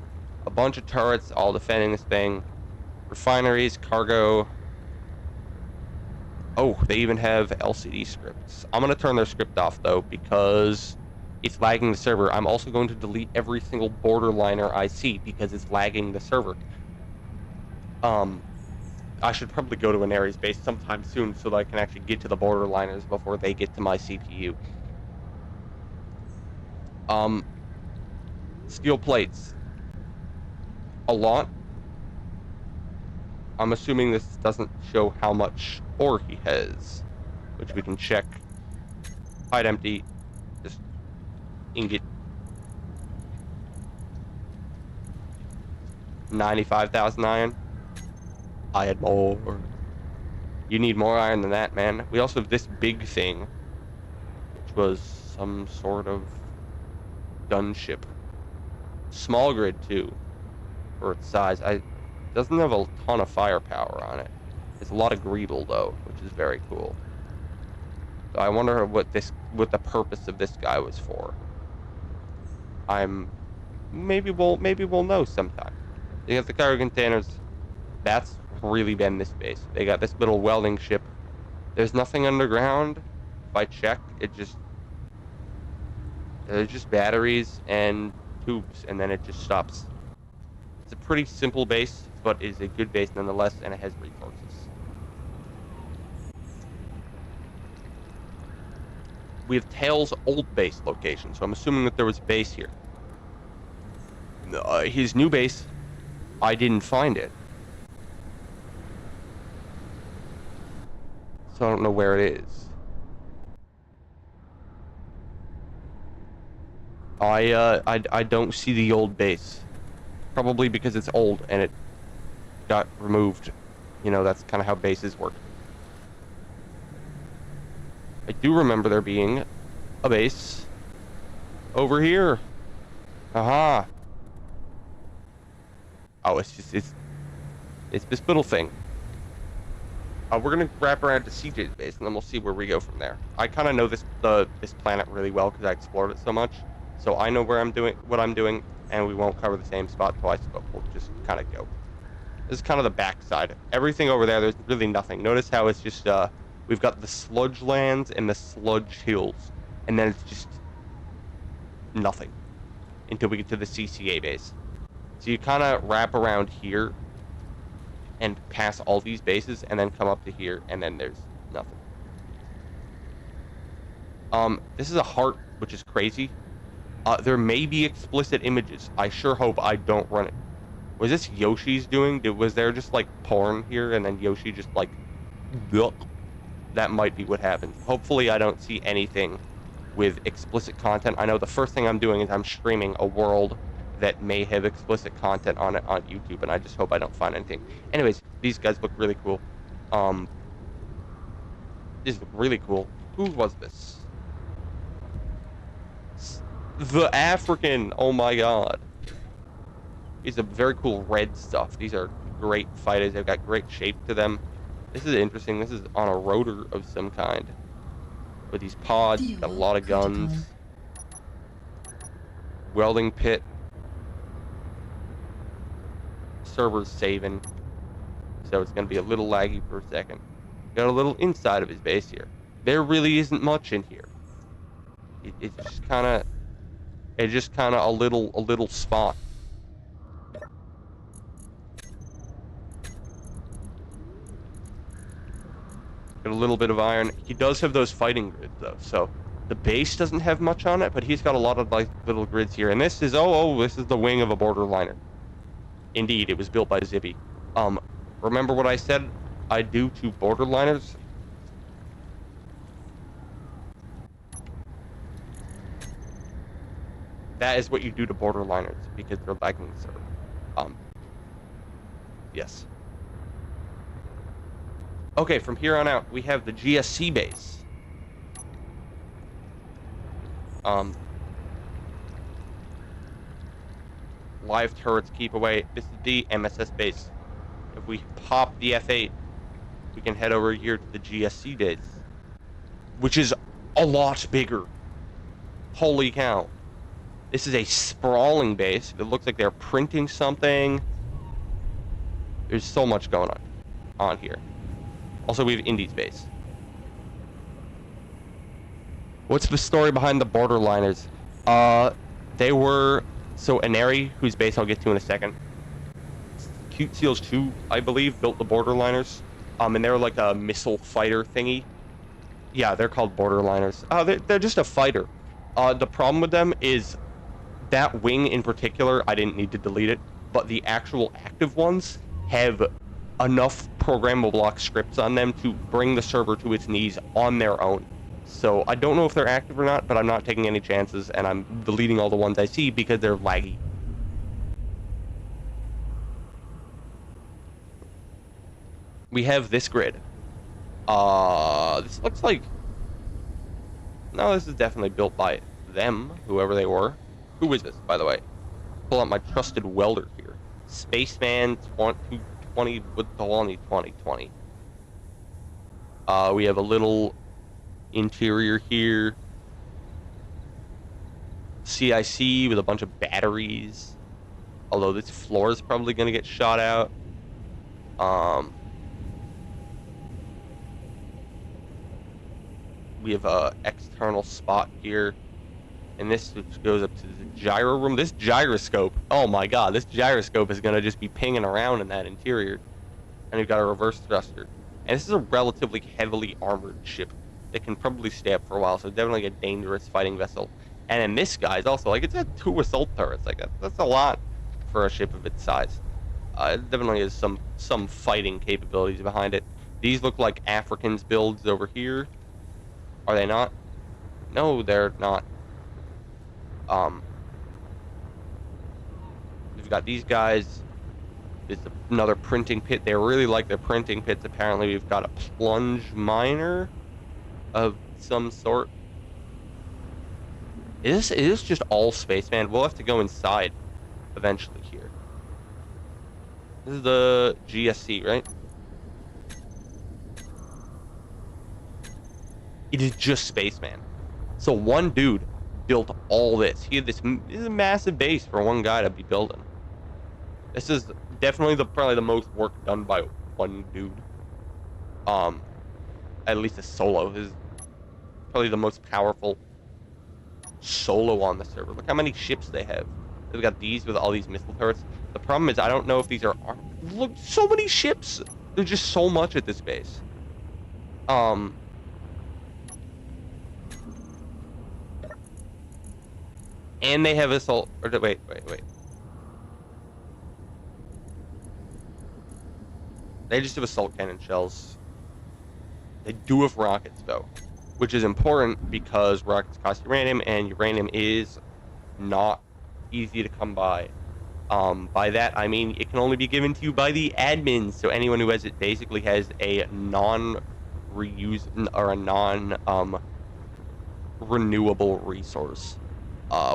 [SPEAKER 1] A bunch of turrets all defending this thing. Refineries, cargo. Oh, they even have LCD scripts. I'm going to turn their script off, though, because it's lagging the server. I'm also going to delete every single borderliner I see because it's lagging the server. I should probably go to an Ares base sometime soon so that I can actually get to the borderliners before they get to my CPU. Steel plates. A lot. I'm assuming this doesn't show how much ore he has, which we can check. Hide empty. Just ingot. 95,000 iron. I had more. You need more iron than that, man. We also have this big thing, which was some sort of gunship. Small grid, too, for its size. Doesn't have a ton of firepower on it. There's a lot of greeble, though, which is very cool. So I wonder what the purpose of this guy was for. Maybe we'll know sometime. They have the cargo containers. That's really been this base. They got this little welding ship. There's nothing underground. If I check, there's just batteries and tubes, and then it just stops. It's a pretty simple base, but it is a good base nonetheless, and it has resources. We have Tails' old base location, so I'm assuming that there was a base here. His new base, I didn't find it. So I don't know where it is. I don't see the old base. Probably because it's old and it got removed. You know, that's kind of how bases work. I do remember there being a base over here. Aha. Oh, it's this little thing. We're gonna wrap around to CJ's base, and then we'll see where we go from there. I kind of know this planet really well because I explored it so much, so I know what I'm doing, and we won't cover the same spot twice, but we'll just kind of go. This is kind of the backside. Everything over there's really nothing. Notice how it's just we've got the sludge lands and the sludge hills, and then it's just nothing until we get to the CCA base. So you kind of wrap around here and pass all these bases and then come up to here, and then there's nothing. This is a heart, which is crazy. There may be explicit images. I sure hope I don't run it. Was this Yoshi's doing? Was there just like porn here and then Yoshi just like, yuck? That might be what happened. Hopefully I don't see anything with explicit content. I know the first thing I'm doing is I'm streaming a world that may have explicit content on it on YouTube, and I just hope I don't find anything. Anyways, these guys look really cool. These look really cool. Who was this? The African. Oh my god. These are very cool red stuff. These are great fighters. They've got great shape to them. This is interesting. This is on a rotor of some kind. With these pods, got a lot of guns. Welding pit. Server's saving. So it's going to be a little laggy for a second. Got a little inside of his base here. There really isn't much in here. It's just kind of... It's just kind of a little spot. Got a little bit of iron. He does have those fighting grids though, so the base doesn't have much on it, but he's got a lot of like little grids here. And this is this is the wing of a borderliner. Indeed, it was built by Zippy. Remember what I said I do to borderliners? That is what you do to borderliners because they're lagging the server. Yes. Okay, from here on out, we have the GSC base. Live turrets keep away. This is the MSS base. If we pop the F8, we can head over here to the GSC base, which is a lot bigger. Holy cow. This is a sprawling base. It looks like they're printing something. There's so much going on here. Also, we have Indy's base. What's the story behind the borderliners? They were... So, Aneri, whose base I'll get to in a second. Cute Seals 2, I believe, built the borderliners. And they're like a missile fighter thingy. Yeah, they're called borderliners. They're just a fighter. The problem with them is that wing in particular, I didn't need to delete it, but the actual active ones have enough programmable block scripts on them to bring the server to its knees on their own. So I don't know if they're active or not, but I'm not taking any chances, and I'm deleting all the ones I see because they're laggy. We have this grid. This looks like... No, this is definitely built by them, whoever they were. Who is this, by the way? Pull out my trusted welder here. Spaceman 2020 with Delani 2020. We have a little interior here. CIC with a bunch of batteries. Although this floor is probably going to get shot out. We have a external spot here. And this goes up to the gyro room. This gyroscope, oh my god, this gyroscope is going to just be pinging around in that interior. And we've got a reverse thruster. And this is a relatively heavily armored ship that can probably stay up for a while, so definitely a dangerous fighting vessel. And then this guy is also, like, it's got 2 assault turrets. Like, that's a lot for a ship of its size. It definitely has some fighting capabilities behind it. These look like Africans builds over here. Are they not? No, they're not. We've got these guys. There's another printing pit. They really like their printing pits. Apparently, we've got a plunge miner of some sort. Is this just all spaceman? We'll have to go inside eventually here. This is the GSC, right? It is just spaceman. So one dude built all this. He had this is a massive base for one guy to be building. This is definitely probably the most work done by one dude. At least a solo. This is probably the most powerful solo on the server. Look how many ships they have. They've got these with all these missile turrets. The problem is I don't know if these are look, so many ships. There's just so much at this base. And they have assault. Or wait. They just have assault cannon shells. They do have rockets though, which is important because rockets cost uranium, and uranium is not easy to come by. By that I mean it can only be given to you by the admins. So anyone who has it basically has a non-reuse or a non-renewable resource.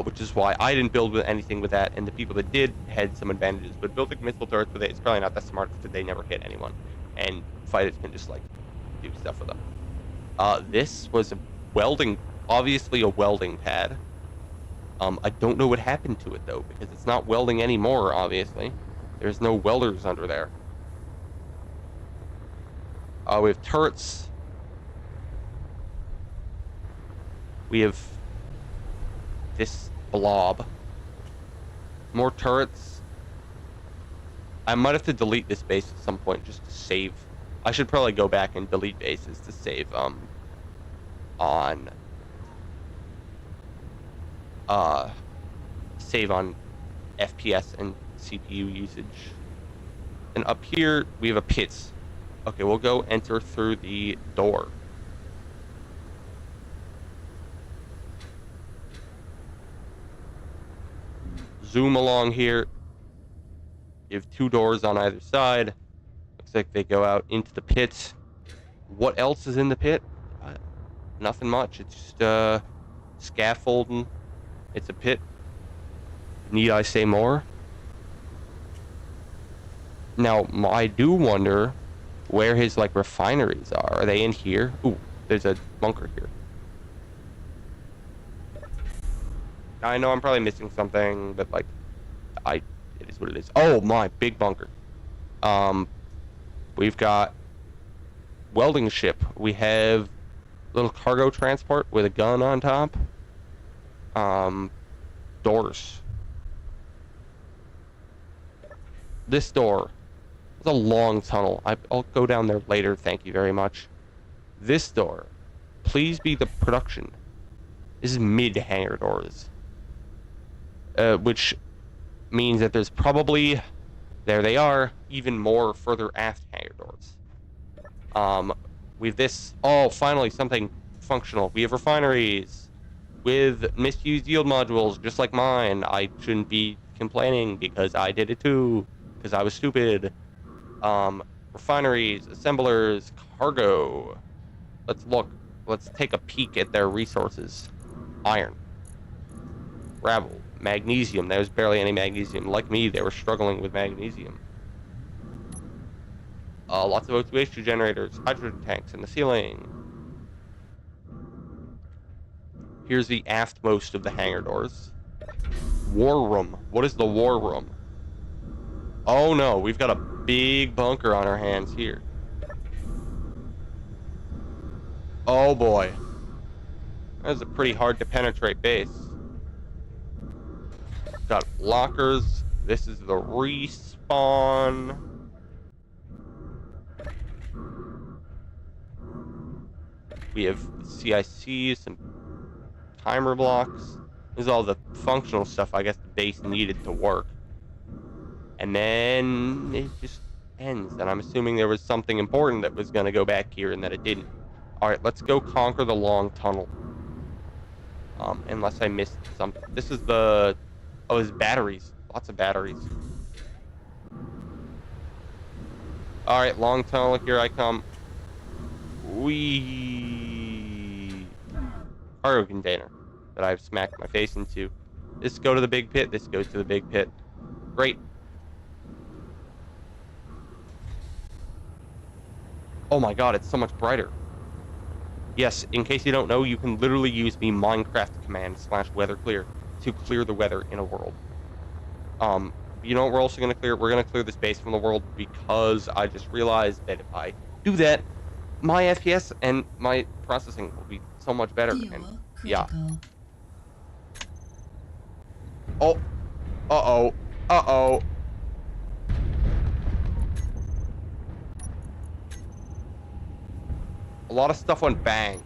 [SPEAKER 1] Which is why I didn't build with anything with that, and the people that did had some advantages. But building missile turrets with it is probably not that smart because they never hit anyone, and fighters can just like do stuff with them. This was a welding, obviously a welding pad. I don't know what happened to it though, because it's not welding anymore, obviously. There's no welders under there. We have turrets. We have this blob. More turrets. I might have to delete this base at some point just to save. I should probably go back and delete bases to save on save on FPS and CPU usage. And up here we have a pit. Okay, we'll go enter through the door. Zoom along here. You have two doors on either side. Looks like they go out into the pit. What else is in the pit? Nothing much. It's just scaffolding. It's a pit. Need I say more? Now, I do wonder where his like refineries are. Are they in here? Ooh, there's a bunker here. I know I'm probably missing something, but like, it is what it is. Oh my, big bunker. We've got welding ship. We have little cargo transport with a gun on top. Doors. This door. It's a long tunnel. I'll go down there later. Thank you very much. This door. Please be the production. This is mid hangar doors. Which means that there's probably, there they are, even more further aft hangar doors. With this, oh, finally something functional. We have refineries with misused yield modules, just like mine. I shouldn't be complaining because I did it too, because I was stupid. Refineries, assemblers, cargo. Let's look. Let's take a peek at their resources. Iron. Gravel. Magnesium. There was barely any magnesium. Like me, they were struggling with magnesium. Lots of O2H2 generators, hydrogen tanks in the ceiling. Here's the aftmost of the hangar doors. War room. What is the war room? Oh no, we've got a big bunker on our hands here. Oh boy. That's a pretty hard to penetrate base. Got lockers. This is the respawn. We have CIC, some timer blocks. This is all the functional stuff I guess the base needed to work. And then it just ends. And I'm assuming there was something important that was going to go back here and that it didn't. Alright, let's go conquer the long tunnel. Unless I missed something. This is the... Oh, there's batteries. Lots of batteries. Alright, long tunnel, here I come. Whee! Cargo container that I've smacked my face into. This go to the big pit, this goes to the big pit. Great. Oh my god, it's so much brighter. Yes, in case you don't know, you can literally use the Minecraft command /weather clear to clear the weather in a world. You know what we're also going to clear? We're going to clear the space from the world because I just realized that if I do that, my FPS and my processing will be so much better. And yeah. Oh. Uh-oh. Uh-oh. A lot of stuff went bang.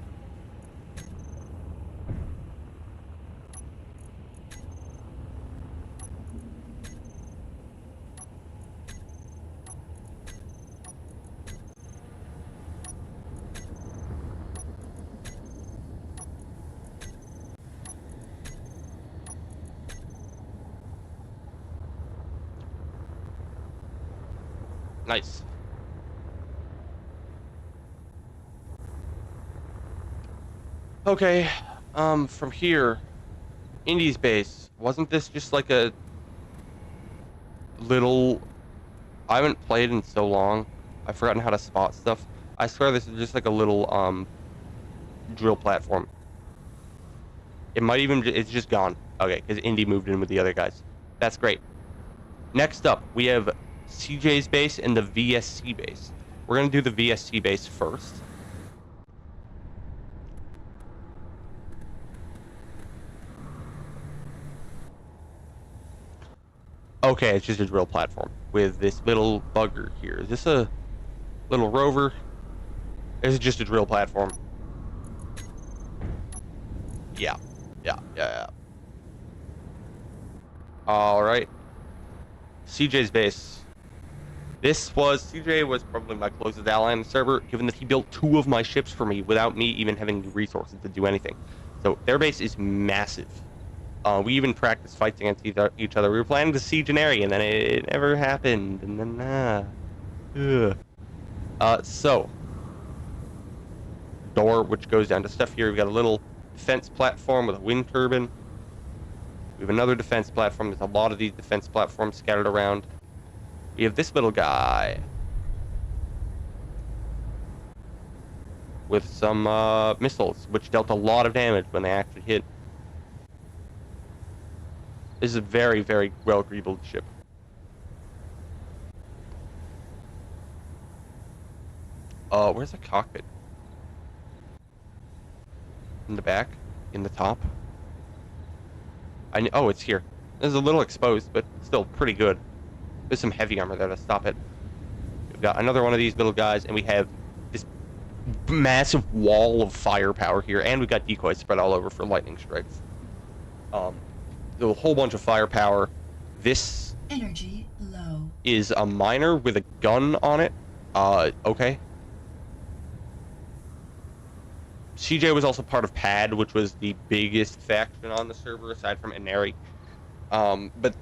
[SPEAKER 1] Nice. Okay, from here, Indy's base. Wasn't this just like a little... I haven't played in so long. I've forgotten how to spot stuff. I swear this is just like a little, drill platform. It might even... It's just gone. Okay, because Indy moved in with the other guys. That's great. Next up, we have CJ's base and the VSC base. We're going to do the VSC base first. Okay, it's just a drill platform with this little bugger here. Is this a little rover? Is it just a drill platform? Yeah. All right. CJ's base. CJ was probably my closest ally on the server, given that he built 2 of my ships for me without me even having the resources to do anything. So their base is massive. We even practiced fights against each other. We were planning to siege an area, and then it never happened. And then, so door, which goes down to stuff here. We've got a little defense platform with a wind turbine. We have another defense platform. There's a lot of these defense platforms scattered around. We have this little guy with some missiles, which dealt a lot of damage when they actually hit. This is a very, very well-greebled ship. Where's the cockpit? In the back? In the top? Oh, it's here. This is a little exposed, but still pretty good. There's some heavy armor there to stop it. We've got another one of these little guys, and we have this massive wall of firepower here, and we've got decoys spread all over for lightning strikes. There's a whole bunch of firepower. This
[SPEAKER 2] Energy low.
[SPEAKER 1] is a miner with a gun on it. Okay. CJ was also part of PAD, which was the biggest faction on the server aside from Inari. But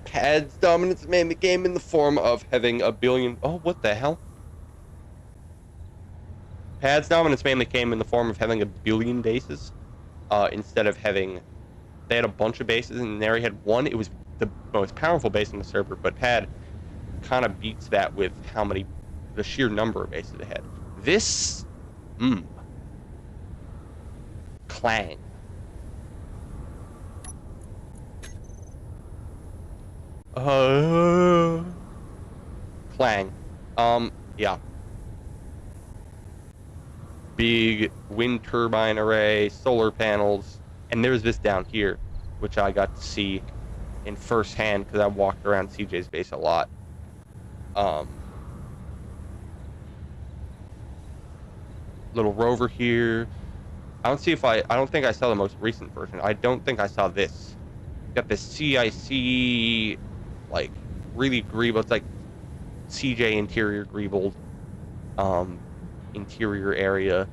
[SPEAKER 1] PAD's dominance mainly came in the form of having a billion... Oh, what the hell? PAD's dominance mainly came in the form of having a billion bases, instead of having... They had a bunch of bases, and Inari had one. It was the most powerful base on the server, but PAD kind of beats that with the sheer number of bases they had. This... Clang. Clang. Yeah. Big wind turbine array, solar panels, and there's this down here, which I got to see in first hand because I walked around CJ's base a lot. Little rover here. I don't think I saw the most recent version. I don't think I saw this. Got this CIC, like, really greebled. It's like CJ interior greebled, interior area,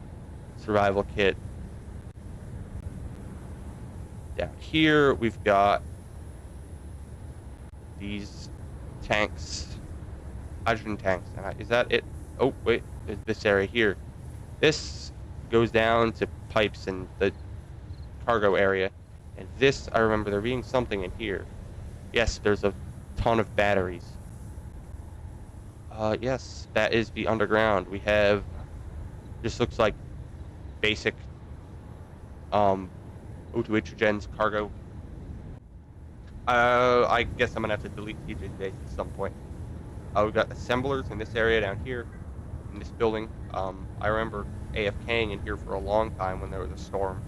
[SPEAKER 1] survival kit. Down here, we've got these tanks, hydrogen tanks. Is that it? Oh, wait, there's this area here. This goes down to pipes in the cargo area, and this, I remember there being something in here. Yes, there's a ton of batteries. Yes, that is the underground. We have, just looks like basic O2 Hydrogen's cargo. I guess I'm gonna have to delete TJ's base at some point. We've got assemblers in this area down here in this building. I remember AFKing in here for a long time when there was a storm.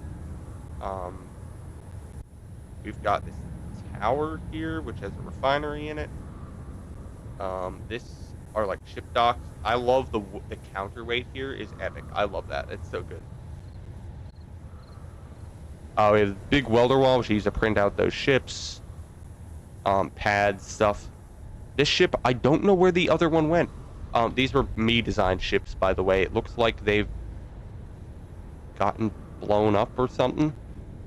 [SPEAKER 1] We've got this tower here, which has a refinery in it. This are like ship docks. I love the counterweight here is epic. I love that. It's so good. We have a big welder wall, which I use to print out those ships. Pads, stuff. This ship, I don't know where the other one went. These were me-designed ships, by the way. It looks like they've gotten blown up or something.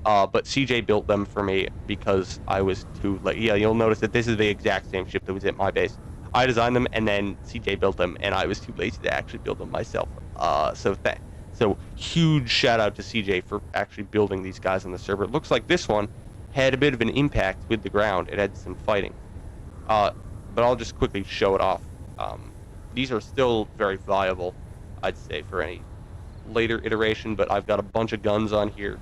[SPEAKER 1] But CJ built them for me because I was too late. Yeah, you'll notice that this is the exact same ship that was at my base. I designed them, and then CJ built them, and I was too lazy to actually build them myself. So huge shout out to CJ for actually building these guys on the server. It looks like this one had a bit of an impact with the ground. It had some fighting. But I'll just quickly show it off. These are still very viable, I'd say, for any later iteration, but I've got a bunch of guns on here.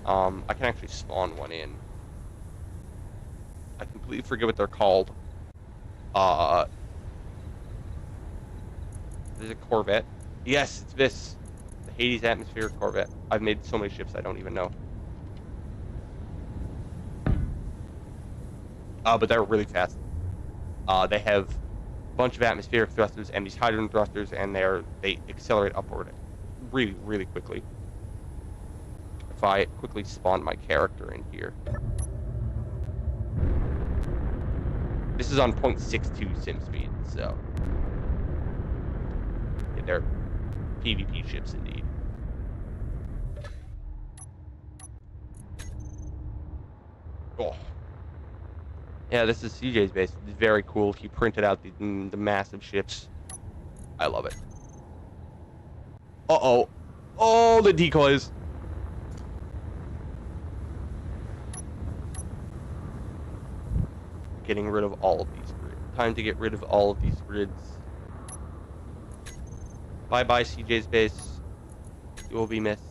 [SPEAKER 1] I can actually spawn one in. I completely forget what they're called. There's a Corvette. Yes, it's this. The Hades Atmospheric Corvette. I've made so many ships I don't even know. But they're really fast. They have a bunch of atmospheric thrusters and these hydrogen thrusters, and they accelerate upward really, really quickly. If I quickly spawn my character in here. This is on 0.62 sim speed, so yeah, they're PvP ships indeed. Oh. Yeah, this is CJ's base. It's very cool. He printed out the massive ships. I love it. Uh-oh. Oh, the decoys. Getting rid of all of these grids. Time to get rid of all of these grids. Bye-bye, CJ's base. You will be missed.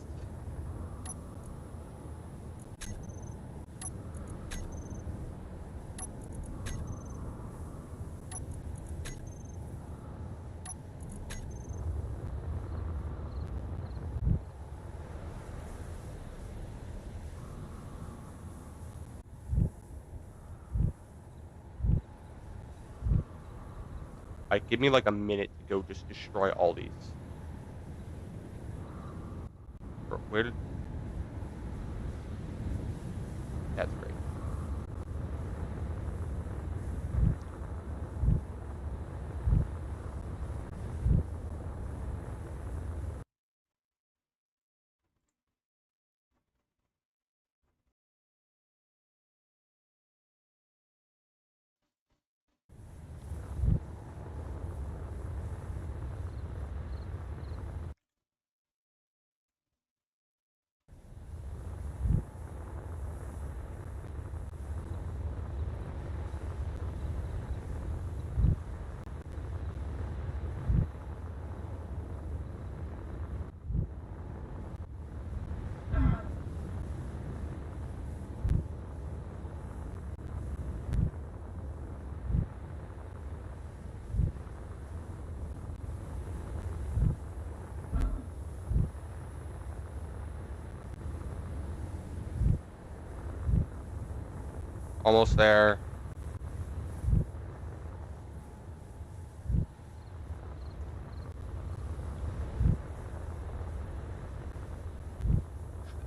[SPEAKER 1] Give me like a minute to go just destroy all these. Where did... That's great. Almost there.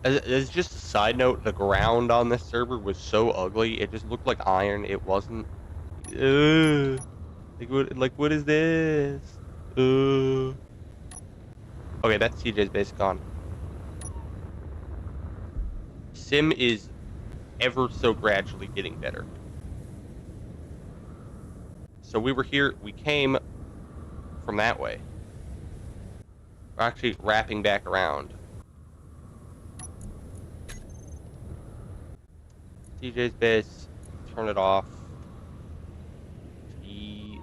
[SPEAKER 1] As just a side note, the ground on this server was so ugly. It just looked like iron. It wasn't. Like what is this? Okay, that's CJ's base gone. Sim is ever so gradually getting better. So we were here. We came from that way. We're actually wrapping back around. CJ's base, turn it off. The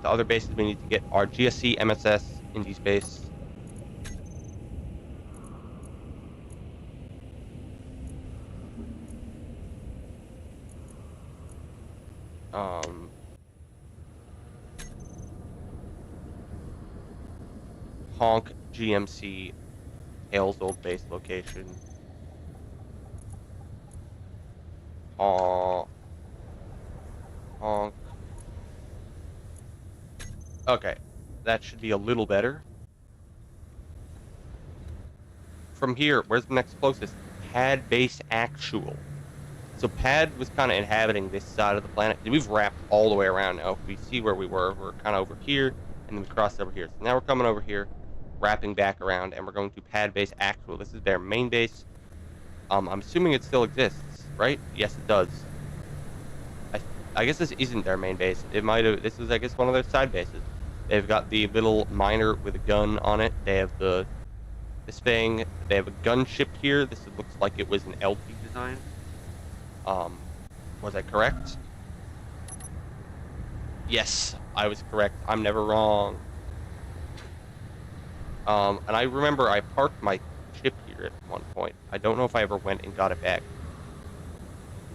[SPEAKER 1] other bases we need to get are GSC, MSS, Indy's base. Honk, GMC, Hale's old base location. Honk. Okay, that should be a little better. From here, where's the next closest? Pad base actual. So Pad was kind of inhabiting this side of the planet. We've wrapped all the way around now. If we see where we were kind of over here, and then we crossed over here. So now we're coming over here, wrapping back around, and we're going to Pad base actual. This is their main base. I'm assuming it still exists, right? Yes, it does. I guess this isn't their main base. It might have. This is, I guess, one of their side bases. They've got the little miner with a gun on it. They have this thing. They have a gunship here. This looks like it was an LP design. Was I correct? Yes, I was correct. I'm never wrong. And I remember I parked my ship here at one point. I don't know if I ever went and got it back.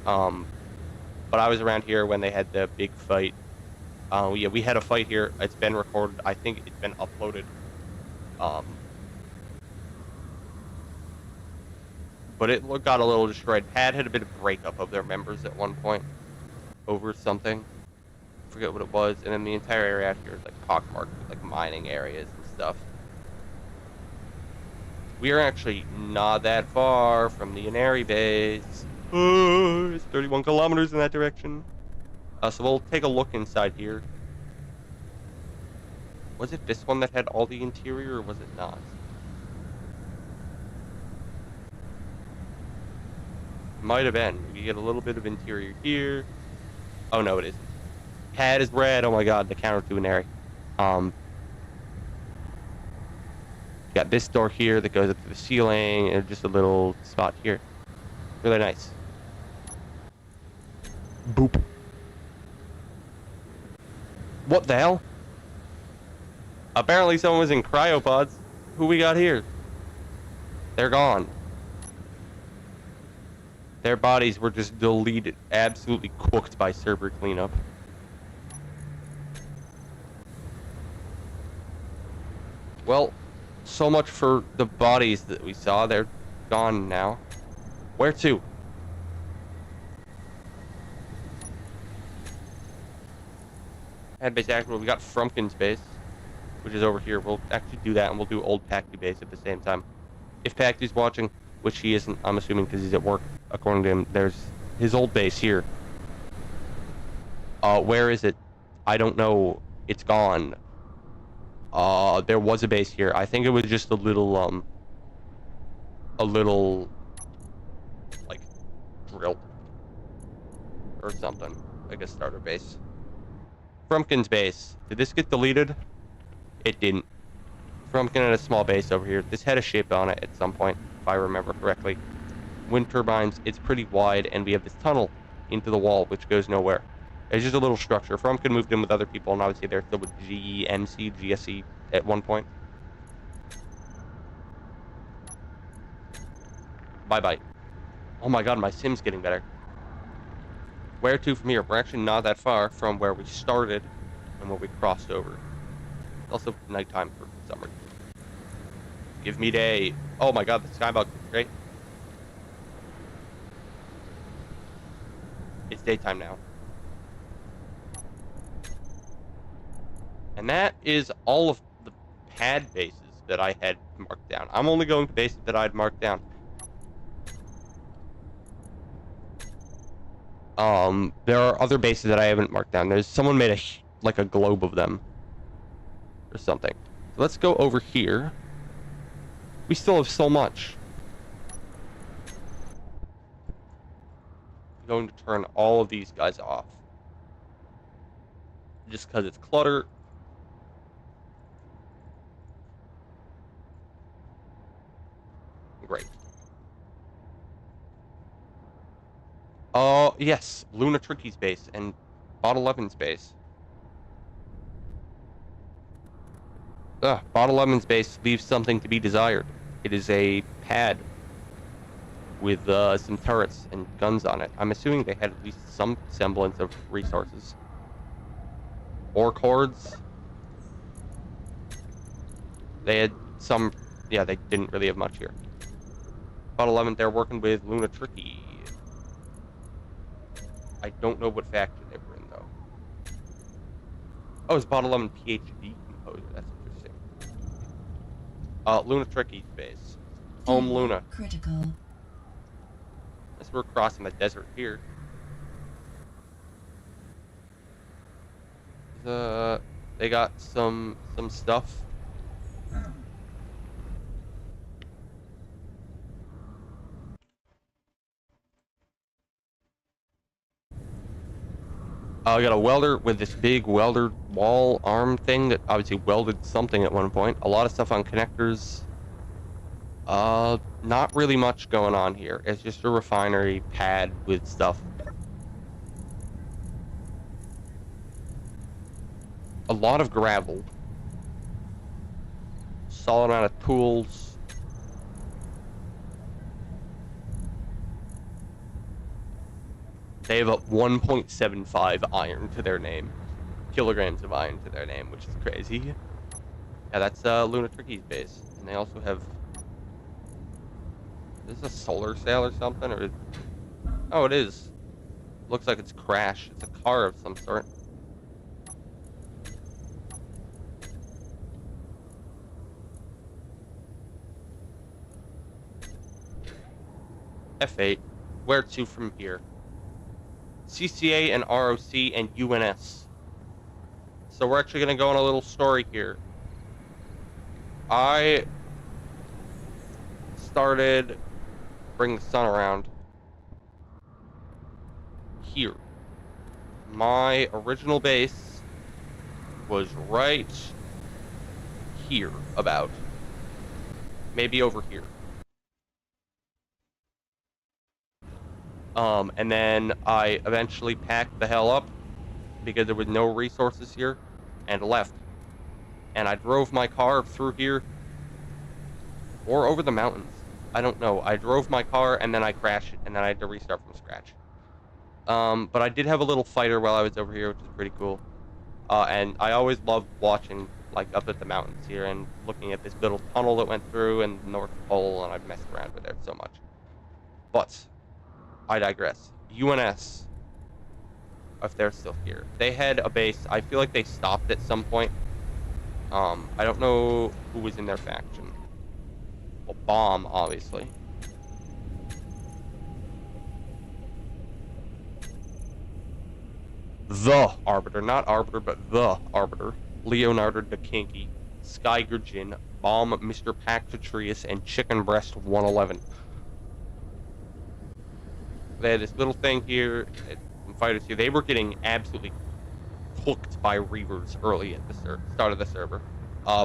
[SPEAKER 1] But I was around here when they had the big fight. Yeah, we had a fight here. It's been recorded. I think it's been uploaded. But it got a little destroyed. Pad had a bit of breakup of their members at one point over something. I forget what it was. And then the entire area out here is like pockmarked with like mining areas and stuff. We are actually not that far from the Inari base. It's 31 kilometers in that direction. So we'll take a look inside here. Was it this one that had all the interior, or was it not? Might have been. We get a little bit of interior here. Oh, no, it isn't. Pad is red. Oh, my God. The counter to Inari. Got this door here that goes up to the ceiling, and just a little spot here. Really nice. Boop. What the hell? Apparently someone was in cryopods. Who we got here? They're gone. Their bodies were just deleted, absolutely cooked by server cleanup. Well, so much for the bodies that we saw. They're gone now. Where to? Head base actual. We got Frumpkin's base, which is over here. We'll actually do that, and we'll do Old Pacty base at the same time. If Pacty's watching, which he isn't, I'm assuming because he's at work, according to him, there's his old base here. Where is it? I don't know. It's gone. There was a base here. I think it was just a little, like, drill. Or something. Like a starter base. Frumpkin's base. Did this get deleted? It didn't. Frumpkin had a small base over here. This had a ship on it at some point, if I remember correctly. Wind turbines. It's pretty wide, and we have this tunnel into the wall, which goes nowhere. It's just a little structure. Frumpkin moved in with other people, and obviously they're still with GEMC, GSC at one point. Bye-bye. Oh my god, my sim's getting better. Where to from here? We're actually not that far from where we started and where we crossed over. Also nighttime for summer. Give me day. Oh my god, the skybug. Great. It's daytime now. And that is all of the pad bases that I had marked down. I'm only going to bases that I'd marked down. There are other bases that I haven't marked down. There's someone made like a globe of them or something. So let's go over here. We still have so much. I'm going to turn all of these guys off. Just because it's clutter. Great. Yes. Luna Tricky's base and Bot 11's base. Bot 11's base leaves something to be desired. It is a pad with some turrets and guns on it. I'm assuming they had at least some semblance of resources. Ore cords. They had some... Yeah, they didn't really have much here. Bot 11, they're working with Luna Tricky. I don't know what faction they were in, though. Oh, it's Bot 11 PhD composer. That's interesting. Luna Tricky's base. Home Luna.
[SPEAKER 2] Critical.
[SPEAKER 1] As we're crossing the desert here. They got some stuff. I got a welder with this big welder wall arm thing that obviously welded something at one point. A lot of stuff on connectors. Not really much going on here. It's just a refinery pad with stuff. A lot of gravel. Solid amount of tools. They have a 1.75 iron to their name. Kilograms of iron to their name, which is crazy. Yeah, that's Lunatricky's base. And they also have... Is this a solar sail or something? Or... Oh, it is. Looks like it's crashed. It's a car of some sort. F8. Where to from here? CCA and ROC and UNS. So we're actually going to go on a little story here. I started bring the sun around here. My original base was right here, about. Maybe over here. And then I eventually packed the hell up because there was no resources here and left. And I drove my car through here or over the mountains. I don't know. I drove my car and then I crashed it and then I had to restart from scratch. But I did have a little fighter while I was over here, which is pretty cool. And I always loved watching, like, up at the mountains here and looking at this little tunnel that went through and the North Pole, and I've messed around with it so much. But I digress. UNS, if they're still here, they had a base. I feel like they stopped at some point. I don't know who was in their faction. Well, Bomb, obviously. The Arbiter, not Arbiter, but the Arbiter. Leonardo da Kinky, Skygurjin, Bomb, Mr. Pactatrius, and Chicken Breast 111. They had this little thing here, some fighters here. They were getting absolutely cooked by Reavers early at the start of the server,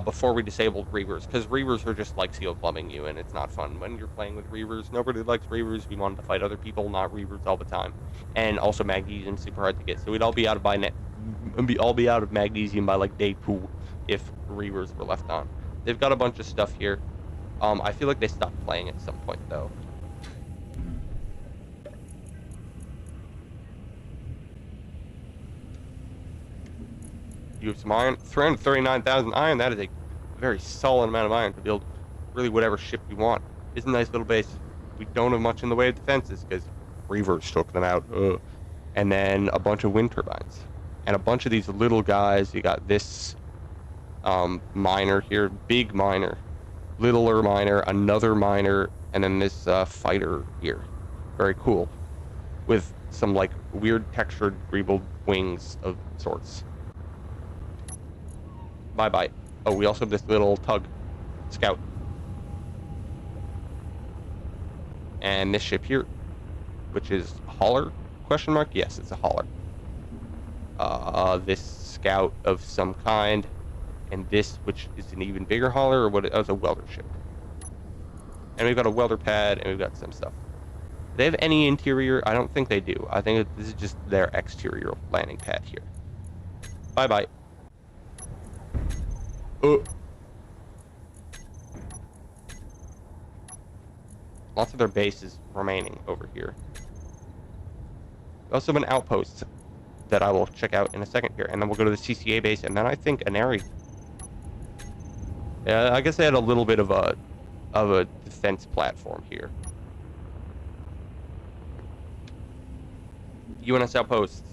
[SPEAKER 1] before we disabled Reavers, because Reavers are just like seal plumbing you, and it's not fun when you're playing with Reavers. Nobody likes Reavers. We wanted to fight other people, not Reavers all the time. And also magnesium's super hard to get, so we'd all be out of magnesium by like day 2 if Reavers were left on. They've got a bunch of stuff here. I feel like they stopped playing at some point though. You have some iron, 339,000 iron. That is a very solid amount of iron to build really whatever ship you want. It's a nice little base. We don't have much in the way of defenses because Reavers took them out. And then a bunch of wind turbines. And a bunch of these little guys. You got this miner here, big miner, littler miner, another miner, and then this fighter here. Very cool. With some like weird textured greebled wings of sorts. Bye-bye. Oh, we also have this little tug scout. And this ship here, which is hauler, question mark? Yes, it's a hauler. This scout of some kind, and this, which is an even bigger hauler, or what? It was a welder ship. And we've got a welder pad, and we've got some stuff. Do they have any interior? I don't think they do. I think this is just their exterior landing pad here. Bye-bye. Lots of their bases remaining over here. We also have an outpost that I will check out in a second here, and then we'll go to the CCA base, and then I think an area. Yeah, I guess they had a little bit of a defense platform here. UNS outposts.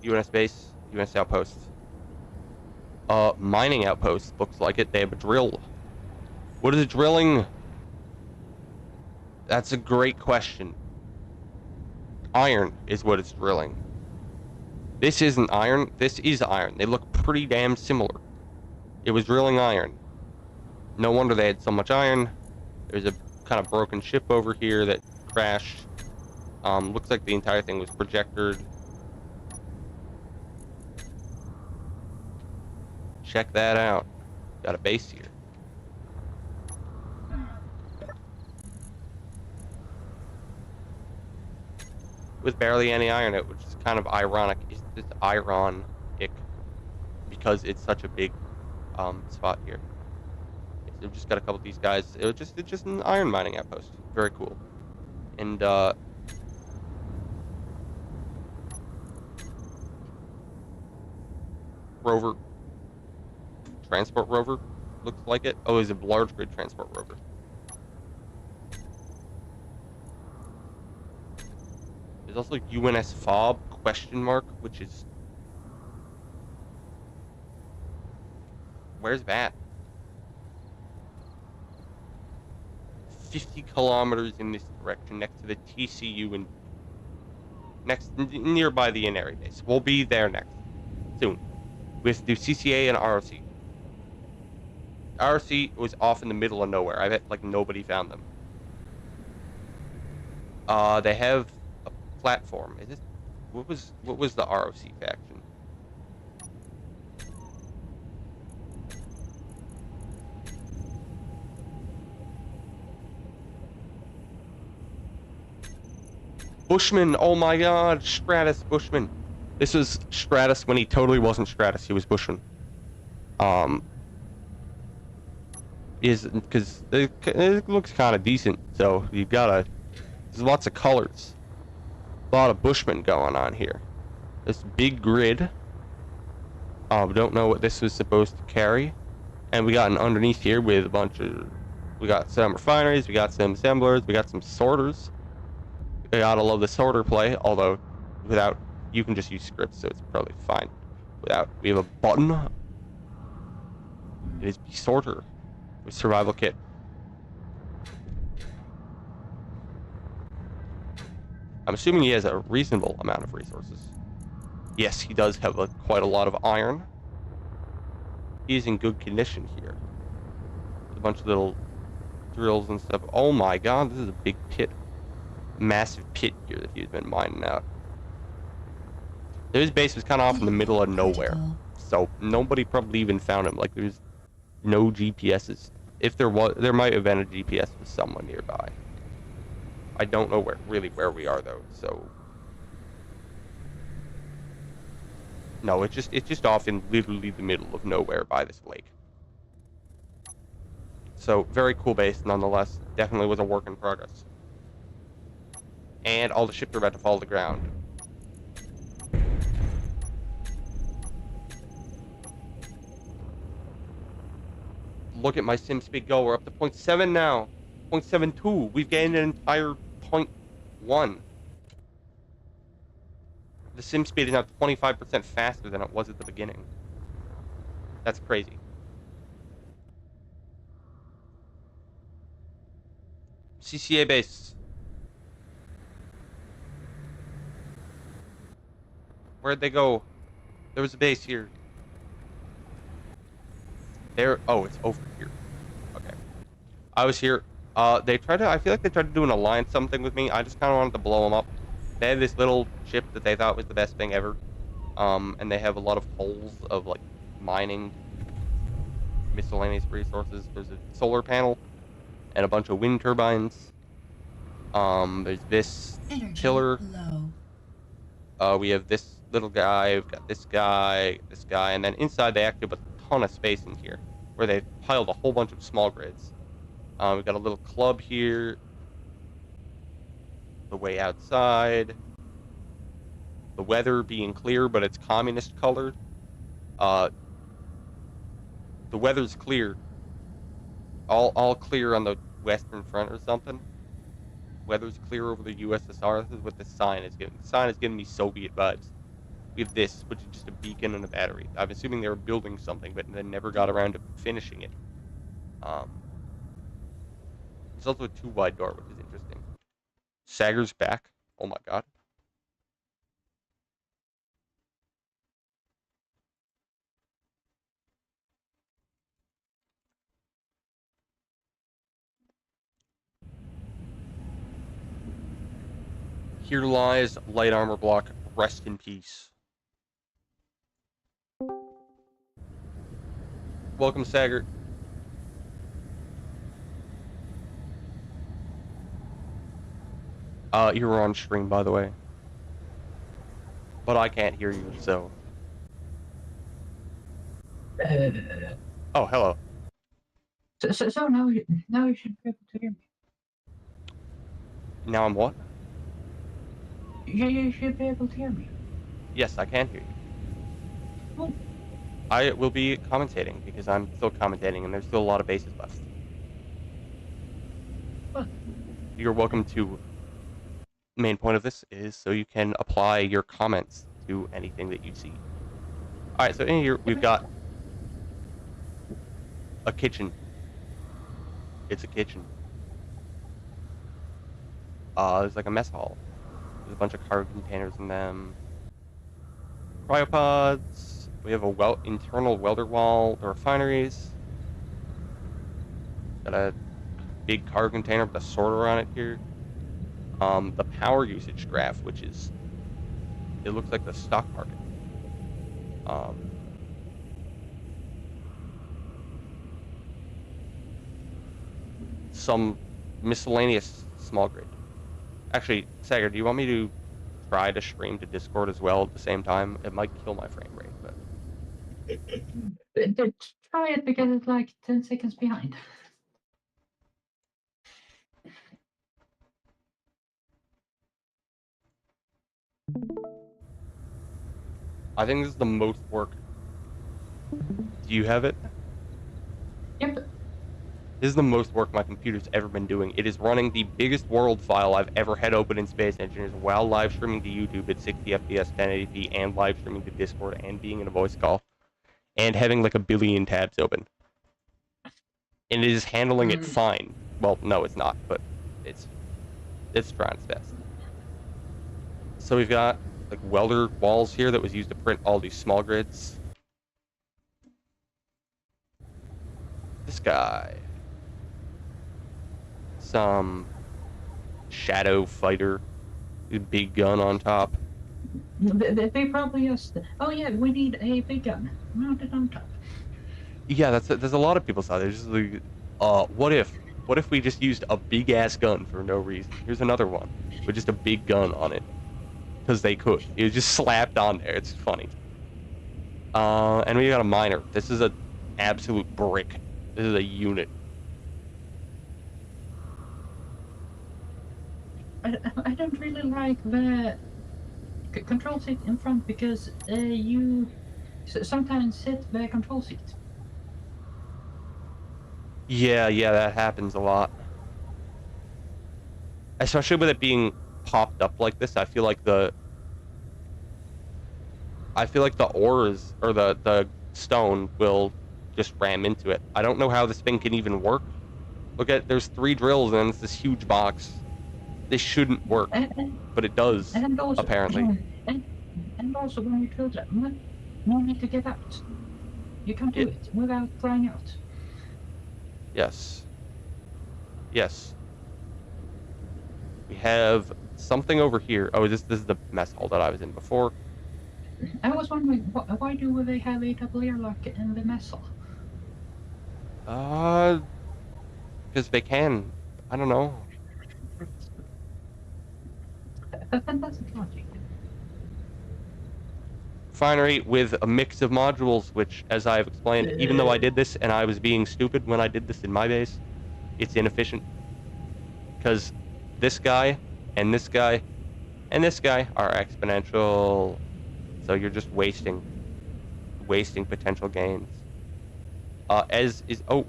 [SPEAKER 1] UNS base, UNS outposts. Mining outpost, looks like it. They have a drill. What is drilling? That's a great question. Iron is what it's drilling. This isn't iron, this is iron. They look pretty damn similar. It was drilling iron. No wonder they had so much iron. There's a kind of broken ship over here that crashed. Looks like the entire thing was projectored. Check that out. Got a base here. With barely any iron in it, which is kind of ironic. It's ironic because it's such a big spot here. We've just got a couple of these guys. It's just an iron mining outpost. Very cool. And rover, transport rover, looks like it. Oh, it's a large grid transport rover. There's also UNS Fob ? Which is, where's that? 50 kilometers in this direction, next to the TCU and nearby the Inari base. We'll be there next soon. We have to do CCA and ROC. ROC was off in the middle of nowhere. I bet like nobody found them. They have a platform. Is this what was the ROC faction? Bushman. Oh my God, Stratus Bushman. This was Stratus when he totally wasn't Stratus. He was Bushman. Is because it looks kind of decent. So you gotta. There's lots of colors. A lot of Bushmen going on here. This big grid. Don't know what this was supposed to carry. And we got an underneath here with a bunch of. We got some refineries. We got some assemblers. We got some sorters. I gotta love the sorter play, although without, you can just use scripts, so it's probably fine. Without, we have a button. It is the sorter with survival kit. I'm assuming he has a reasonable amount of resources. Yes, he does have quite a lot of iron. He is in good condition here. There's a bunch of little drills and stuff. Oh my God, this is a big pit. Massive pit here that he's been mining out. His base was kind of off in the middle of nowhere, so nobody probably even found him. Like, there's no GPSs. If there was, there might have been a GPS with someone nearby. I don't know where we are though. So no, it's just off in literally the middle of nowhere by this lake. So very cool base nonetheless. Definitely was a work in progress. And all the ships are about to fall to the ground. Look at my sim speed go. We're up to 0.7 now. 0.72. We've gained an entire 0.1. The sim speed is now 25% faster than it was at the beginning. That's crazy. CCA base. Where'd they go? There was a base here. There. Oh, it's over here. Okay. I was here. They tried to. I feel like they tried to do an alliance something with me. I just kind of wanted to blow them up. They had this little ship that they thought was the best thing ever. And they have a lot of holes of like mining, miscellaneous resources. There's a solar panel and a bunch of wind turbines. There's this
[SPEAKER 2] Energy
[SPEAKER 1] pillar.
[SPEAKER 2] low.
[SPEAKER 1] We have this little guy. We've got this guy, and then inside they actually have a ton of space in here where they piled a whole bunch of small grids. We've got a little club here. The way outside. The weather being clear, but it's communist colored. The weather's clear. All clear on the western front or something. Weather's clear over the USSR. This is what the sign is giving. The sign is giving me Soviet vibes. We have this, which is just a beacon and a battery. I'm assuming they were building something, but they never got around to finishing it. There's also a 2-wide door, which is interesting. Sager's back. Oh my God. Here lies light armor block. Rest in peace. Welcome, Saggart. You were on stream, by the way. But I can't hear you, so... Oh, hello.
[SPEAKER 3] So now you should be able to hear me.
[SPEAKER 1] Now I'm what?
[SPEAKER 3] You should be able to hear me.
[SPEAKER 1] Yes, I can hear you.
[SPEAKER 3] Oh.
[SPEAKER 1] I will be commentating, because I'm still commentating, and there's still a lot of bases left.
[SPEAKER 3] What?
[SPEAKER 1] You're welcome to... The main point of this is so you can apply your comments to anything that you see. Alright, so in here, we've got... a kitchen. It's a kitchen. There's like a mess hall. There's a bunch of cargo containers in them. Cryopods. We have a internal welder wall. The refineries. Got a big cargo container with a sorter on it here. The power usage graph, which is... It looks like the stock market. Some miscellaneous small grid. Actually, Sager, do you want me to try to stream to Discord as well at the same time? It might kill my frame rate, but...
[SPEAKER 3] Try it because it's like 10 seconds behind.
[SPEAKER 1] I think this is the most work. Do you have it?
[SPEAKER 3] Yep.
[SPEAKER 1] This is the most work my computer's ever been doing. It is running the biggest world file I've ever had open in Space Engineers while live streaming to YouTube at 60 FPS, 1080p, and live streaming to Discord and being in a voice call. And having like a billion tabs open. And it is handling it fine. Well, no, it's not, but it's trying its best. So we've got like welder walls here that was used to print all these small grids. This guy. Some shadow fighter. Big gun on top.
[SPEAKER 3] They probably just... Oh yeah, we need a big gun mounted on top.
[SPEAKER 1] Yeah, there's a lot of people out there. Just like, what if we just used a big ass gun for no reason? Here's another one with just a big gun on it, because they could. It was just slapped on there. It's funny. And we got a miner. This is an absolute brick. This is a unit.
[SPEAKER 3] I don't really like the control seat in front because you sometimes hit the control seat.
[SPEAKER 1] Yeah, that happens a lot. Especially with it being popped up like this, I feel like the ores or the stone will just ram into it. I don't know how this thing can even work. Look at, there's 3 drills and it's this huge box. This shouldn't work, but it does,
[SPEAKER 3] and also,
[SPEAKER 1] apparently.
[SPEAKER 3] And also when you drill that, you need to get out. You can't do it without flying out.
[SPEAKER 1] Yes. Yes. We have something over here. Oh, this is the mess hall that I was in before.
[SPEAKER 3] I was wondering, why do they have a double airlock in the mess hall?
[SPEAKER 1] Because they can. I don't know.
[SPEAKER 3] Fantastic logic.
[SPEAKER 1] Refinery with a mix of modules, which, as I've explained, even though I did this and I was being stupid when I did this in my base, it's inefficient. Because this guy and this guy and this guy are exponential. So you're just wasting potential gains. Oh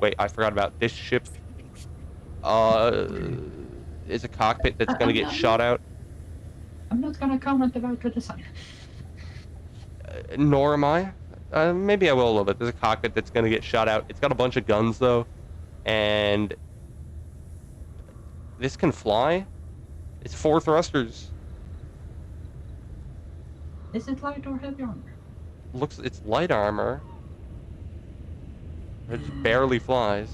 [SPEAKER 1] wait, I forgot about this ship. Is a cockpit that's gonna get shot out.
[SPEAKER 3] I'm not gonna comment about the design.
[SPEAKER 1] Nor am I. Maybe I will a little bit. There's a cockpit that's gonna get shot out. It's got a bunch of guns though, and this can fly. It's 4 thrusters.
[SPEAKER 3] Is it light or heavy armor?
[SPEAKER 1] It's light armor. It just barely flies.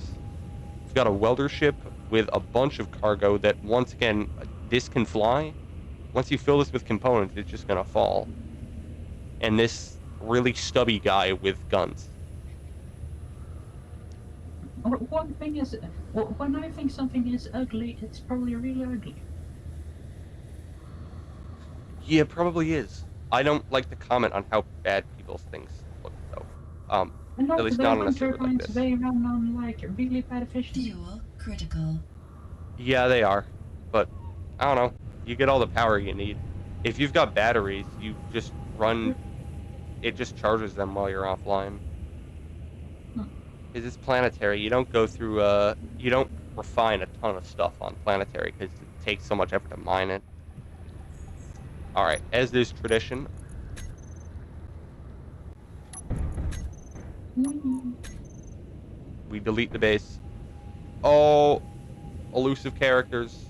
[SPEAKER 1] It's got a welder ship with a bunch of cargo that, once again, this can fly. once you fill this with components, it's just gonna fall. And this really stubby guy with guns.
[SPEAKER 3] One thing is, when I think something is ugly, it's probably really ugly.
[SPEAKER 1] Yeah, it probably is. I don't like to comment on how bad people's things look, though.
[SPEAKER 3] And
[SPEAKER 1] At
[SPEAKER 3] also,
[SPEAKER 1] least
[SPEAKER 3] the
[SPEAKER 1] not on a
[SPEAKER 3] wind
[SPEAKER 1] server like
[SPEAKER 3] turbines,
[SPEAKER 1] this.
[SPEAKER 3] they run on like really bad efficiency.
[SPEAKER 2] Fuel critical.
[SPEAKER 1] Yeah, they are. But, I don't know. You get all the power you need. If you've got batteries, you just run... It just charges them while you're offline. Because it's planetary. You don't go through, you don't refine a ton of stuff on planetary because it takes so much effort to mine it. Alright, as is tradition, we delete the base. Oh, elusive characters.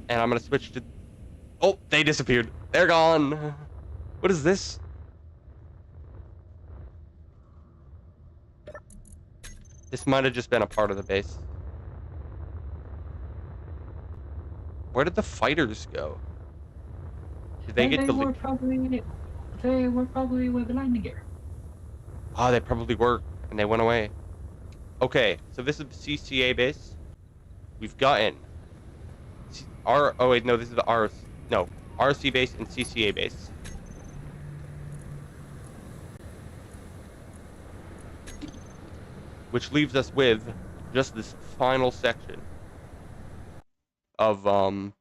[SPEAKER 1] And I'm gonna switch to... Oh, they disappeared. They're gone. What is this? This might have just been a part of the base. Where did the fighters go? Did they
[SPEAKER 3] And
[SPEAKER 1] get
[SPEAKER 3] they
[SPEAKER 1] deleted?
[SPEAKER 3] were probably with the landing gear.
[SPEAKER 1] Oh, they probably were, and they went away. Okay, so this is the CCA base. We've gotten oh wait, no, this is the RC base and CCA base. Which leaves us with just this final section of where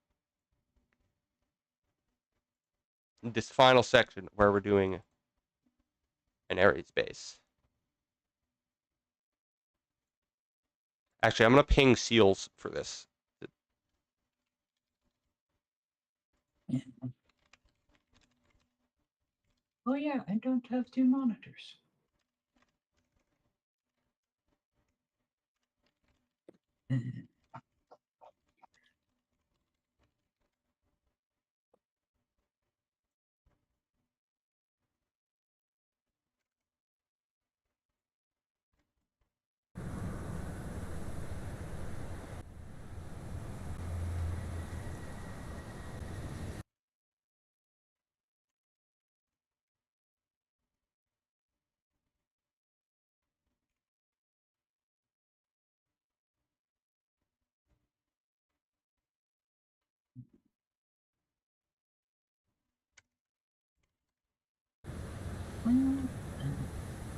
[SPEAKER 1] we're doing an Ares base. Actually, I'm gonna ping seals for this.
[SPEAKER 3] Oh yeah, I don't have 2 monitors.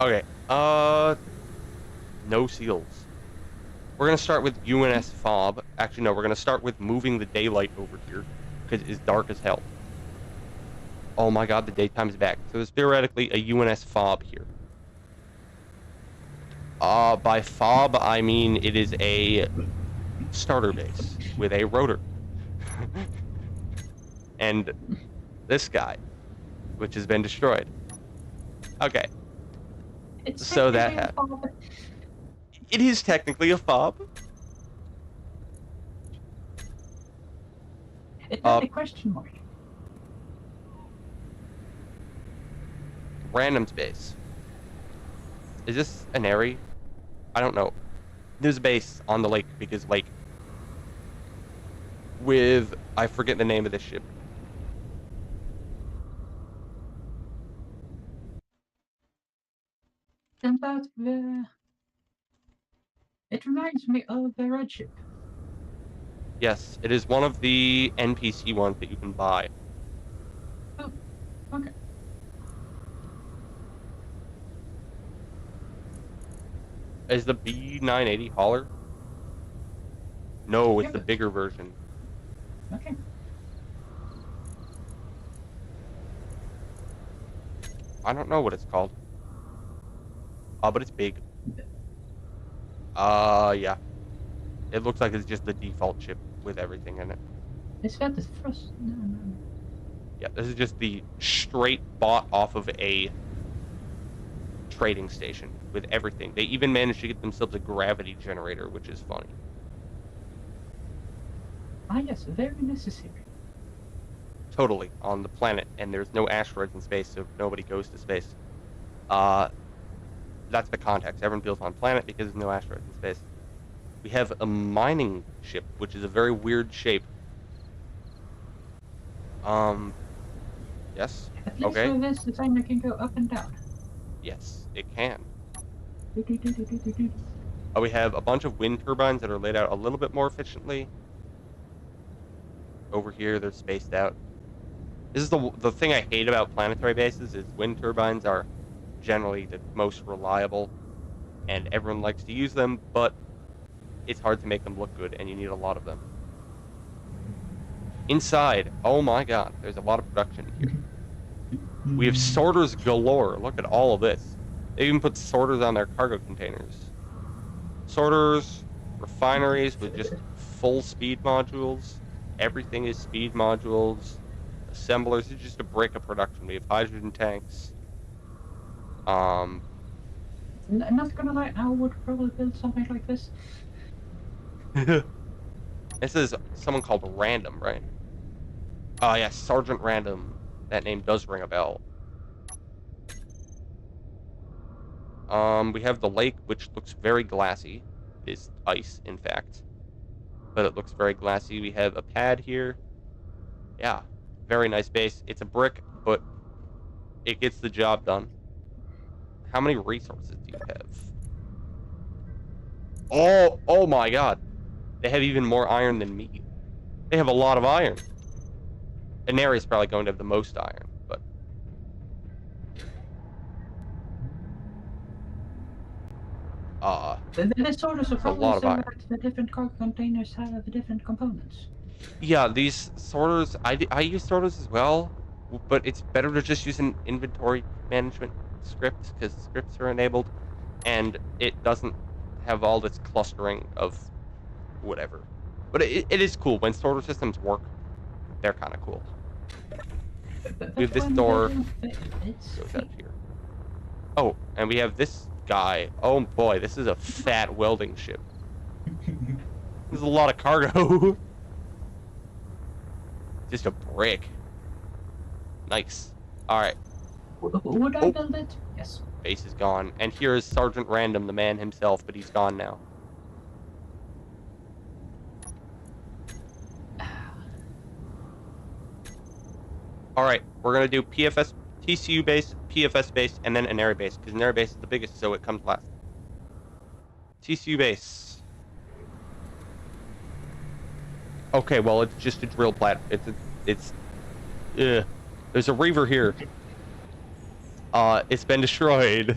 [SPEAKER 1] Okay, no seals. We're gonna start with UNS fob. Actually, no, we're gonna start with moving the daylight over here because it's dark as hell. Oh my god, the daytime's back. So there's theoretically a UNS fob here. By fob, I mean it is a starter base with a rotor. And this guy, which has been destroyed. Okay,
[SPEAKER 3] It's
[SPEAKER 1] so that
[SPEAKER 3] technically a fob.
[SPEAKER 1] it is technically a fob.
[SPEAKER 3] It had a question mark.
[SPEAKER 1] Random space. Is this an area? I don't know. There's a base on the lake because lake with I forget the name of this ship.
[SPEAKER 3] And that it reminds me of the red ship.
[SPEAKER 1] Yes, it is one of the NPC ones that you can buy.
[SPEAKER 3] Oh, okay.
[SPEAKER 1] Is the B980 hauler? No, it's
[SPEAKER 3] Yeah,
[SPEAKER 1] the bigger version.
[SPEAKER 3] Okay.
[SPEAKER 1] I don't know what it's called. But it's big. Yeah. It looks like it's just the default chip with everything in it.
[SPEAKER 3] Is that the first? No.
[SPEAKER 1] Yeah, this is just the straight bought off of a trading station with everything. They even managed to get themselves a gravity generator, which is funny.
[SPEAKER 3] Ah, yes, very necessary.
[SPEAKER 1] Totally, on the planet, and there's no asteroids in space, so nobody goes to space. That's the context. Everyone feels on planet because there's no asteroids in space. We have a mining ship, which is a very weird shape. Yes.
[SPEAKER 3] At least
[SPEAKER 1] Okay.
[SPEAKER 3] with this design, I can go up and down.
[SPEAKER 1] Yes, it can.
[SPEAKER 3] Do-do-do-do-do-do-do.
[SPEAKER 1] We have a bunch of wind turbines that are laid out a little bit more efficiently. Over here, they're spaced out. This is the thing I hate about planetary bases is wind turbines are generally the most reliable, and everyone likes to use them, but it's hard to make them look good, and you need a lot of them. Inside, oh my god, there's a lot of production here. We have sorters galore. Look at all of this. They even put sorters on their cargo containers. Sorters, refineries with just full speed modules. Everything is speed modules. Assemblers is just a brick of production. We have hydrogen tanks. Um,
[SPEAKER 3] Not gonna lie, I would probably build something like this.
[SPEAKER 1] this is someone called Random, right? Oh yeah, Sergeant Random. That name does ring a bell. We have the lake, which looks very glassy. It is ice, in fact, but it looks very glassy. We have a pad here. Yeah, very nice base. It's a brick, but it gets the job done. How many resources do you have? Oh my God. They have even more iron than me. They have a lot of iron. Inari's probably going to have the most iron, but
[SPEAKER 3] This sort of
[SPEAKER 1] it's a
[SPEAKER 3] probably
[SPEAKER 1] lot of
[SPEAKER 3] so
[SPEAKER 1] iron.
[SPEAKER 3] that the different cargo containers have different components.
[SPEAKER 1] Yeah, these sorters, I use sorters as well, but it's better to just use an inventory management script because scripts are enabled and it doesn't have all this clustering of whatever. But it is cool when sorter systems work. They're kind of cool. We have
[SPEAKER 3] But
[SPEAKER 1] this
[SPEAKER 3] when they
[SPEAKER 1] door
[SPEAKER 3] don't fit, it's
[SPEAKER 1] goes out here. Oh, and we have this guy. Oh boy, this is a fat welding ship. There's a lot of cargo. Just a brick. Nice. All right.
[SPEAKER 3] Would I
[SPEAKER 1] Oh,
[SPEAKER 3] build it? Yes.
[SPEAKER 1] base is gone. And here is Sergeant Random, the man himself, but he's gone now. All right, we're gonna do PFS, TCU base, PFS base, and then Inari base because Inari base is the biggest, so it comes last. TCU base. Okay, well it's just a drill plat. It's. There's a reaver here. It's been destroyed.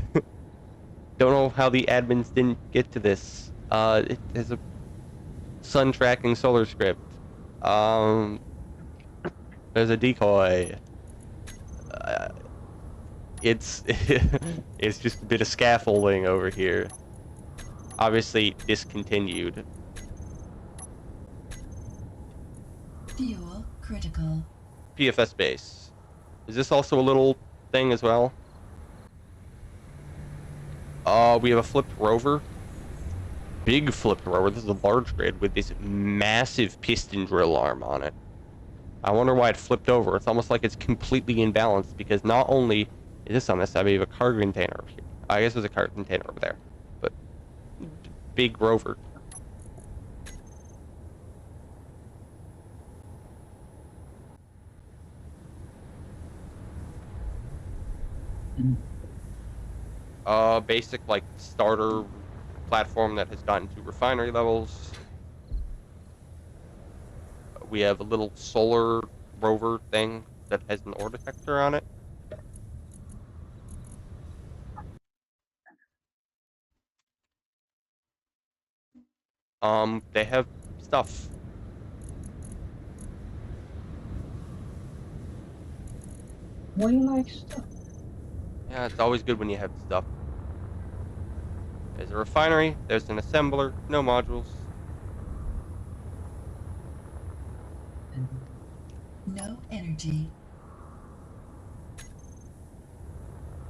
[SPEAKER 1] Don't know how the admins didn't get to this. It has a sun tracking solar script. There's a decoy. Uh, it's it's just a bit of scaffolding over here. Obviously discontinued.
[SPEAKER 2] Fuel critical.
[SPEAKER 1] PFS base. Is this also a little thing as well? We have a flipped rover. Big flipped rover. This is a large grid with this massive piston drill arm on it. I wonder why it flipped over. It's almost like it's completely imbalanced because not only is this on this side, but you have a cargo container over here. I guess there's a cargo container over there, but big rover. Basic like starter platform that has gotten to refinery levels. We have a little solar rover thing that has an ore detector on it. They have stuff.
[SPEAKER 3] We like stuff.
[SPEAKER 1] Yeah, it's always good when you have stuff. There's a refinery, there's an assembler, no modules.
[SPEAKER 2] No energy.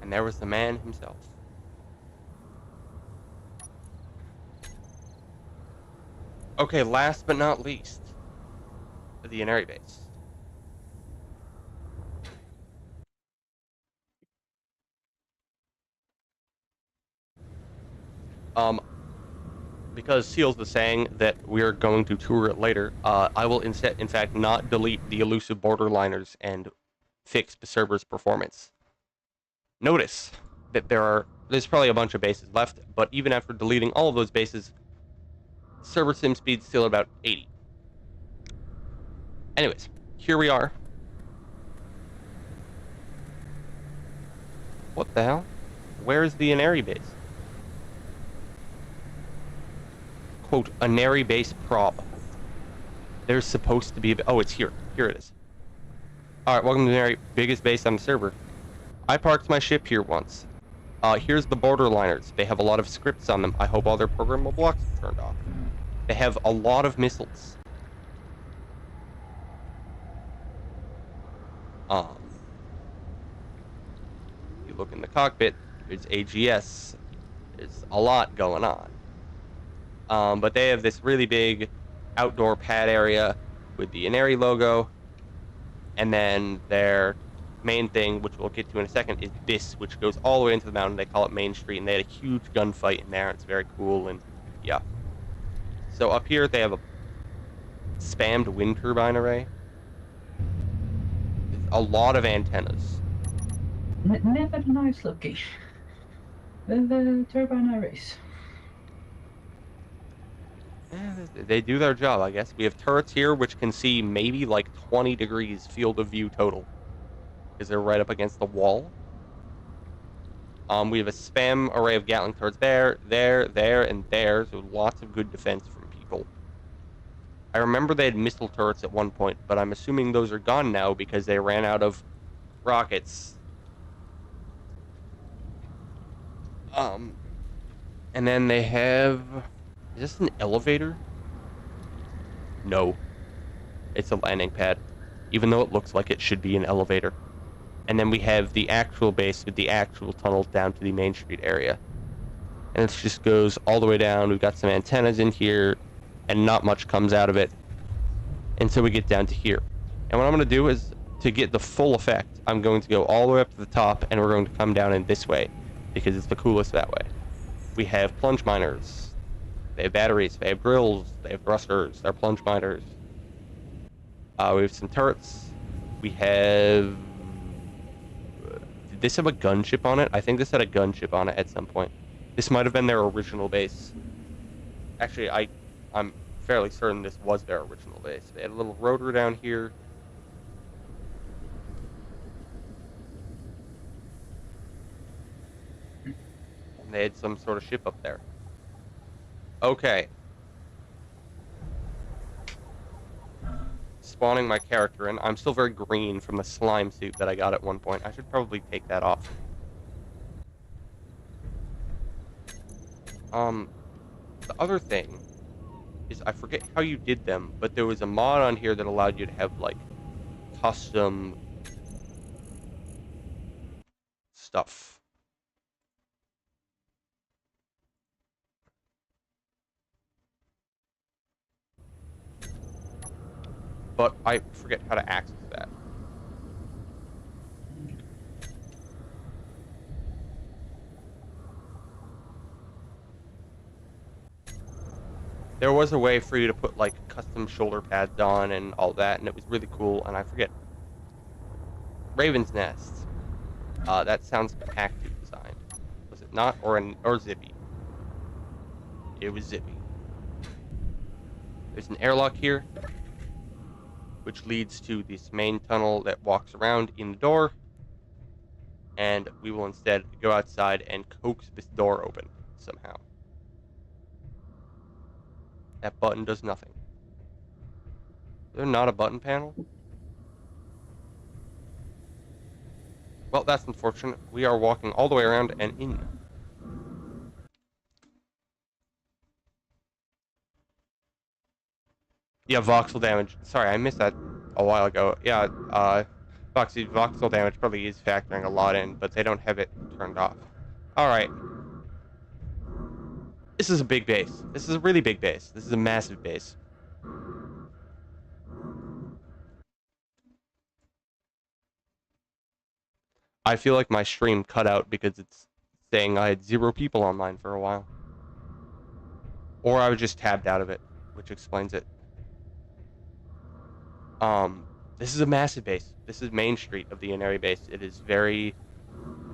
[SPEAKER 1] And there was the man himself. Okay, last but not least, the Inari base. Um, because Seal's the saying that we're going to tour it later, I will instead, in fact, not delete the elusive borderliners and fix the server's performance. Notice that there's probably a bunch of bases left, but even after deleting all of those bases, server sim speed's still about 80. Anyways, here we are. What the hell? Where is the Inari base? Quote, Inari base prop. There's supposed to be oh, it's here. Here it is. Alright, welcome to the Inari, biggest base on the server. I parked my ship here once. Here's the borderliners. They have a lot of scripts on them. I hope all their programmable blocks are turned off. They have a lot of missiles. You look in the cockpit, there's AGS. There's a lot going on. But they have this really big outdoor pad area with the Inari logo. And then their main thing, which we'll get to in a second, is this, which goes all the way into the mountain. They call it Main Street, and they had a huge gunfight in there. It's very cool, and yeah. So up here, they have a spammed wind turbine array. A lot of antennas.
[SPEAKER 3] Never nice looking. The turbine arrays.
[SPEAKER 1] Yeah, they do their job, I guess. We have turrets here, which can see maybe like 20 degrees field of view total, because they're right up against the wall. We have a spam array of Gatling turrets there, and there, so lots of good defense from people. I remember they had missile turrets at one point, but I'm assuming those are gone now because they ran out of rockets. And then they have... Is this an elevator? No. It's a landing pad, even though it looks like it should be an elevator. And then we have the actual base with the actual tunnel down to the Main Street area. And it just goes all the way down. We've got some antennas in here, and not much comes out of it until we get down to here. And what I'm going to do is, to get the full effect, I'm going to go all the way up to the top, and we're going to come down in this way, because it's the coolest that way. We have plunge miners. They have batteries, they have drills, they have thrusters, they're plunge miners. We have some turrets. We have... Did this have a gunship on it? I think this had a gunship on it at some point. This might have been their original base. Actually, I'm fairly certain this was their original base. They had a little rotor down here. And they had some sort of ship up there. Okay. Spawning my character in. I'm still very green from the slime suit that I got at one point. I should probably take that off. The other thing is, I forget how you did them, but there was a mod on here that allowed you to have, like, custom stuff. But I forget how to access that. There was a way for you to put, like, custom shoulder pads on and all that, and it was really cool, and I forget. Raven's Nest. That sounds active designed. Was it not? Or Zippy? It was Zippy. There's an airlock here, which leads to this main tunnel that walks around in the door, and we will instead go outside and coax this door open somehow. That button does nothing. Is there not a button panel? Well, that's unfortunate. We are walking all the way around and in. Yeah, voxel damage. Sorry, I missed that a while ago. Yeah, voxel damage probably is factoring a lot in, but they don't have it turned off. Alright. This is a big base. This is a really big base. This is a massive base. I feel like my stream cut out because it's saying I had 0 people online for a while. Or I was just tabbed out of it, which explains it. This is a massive base. This is Main Street of the Inari base. It is very...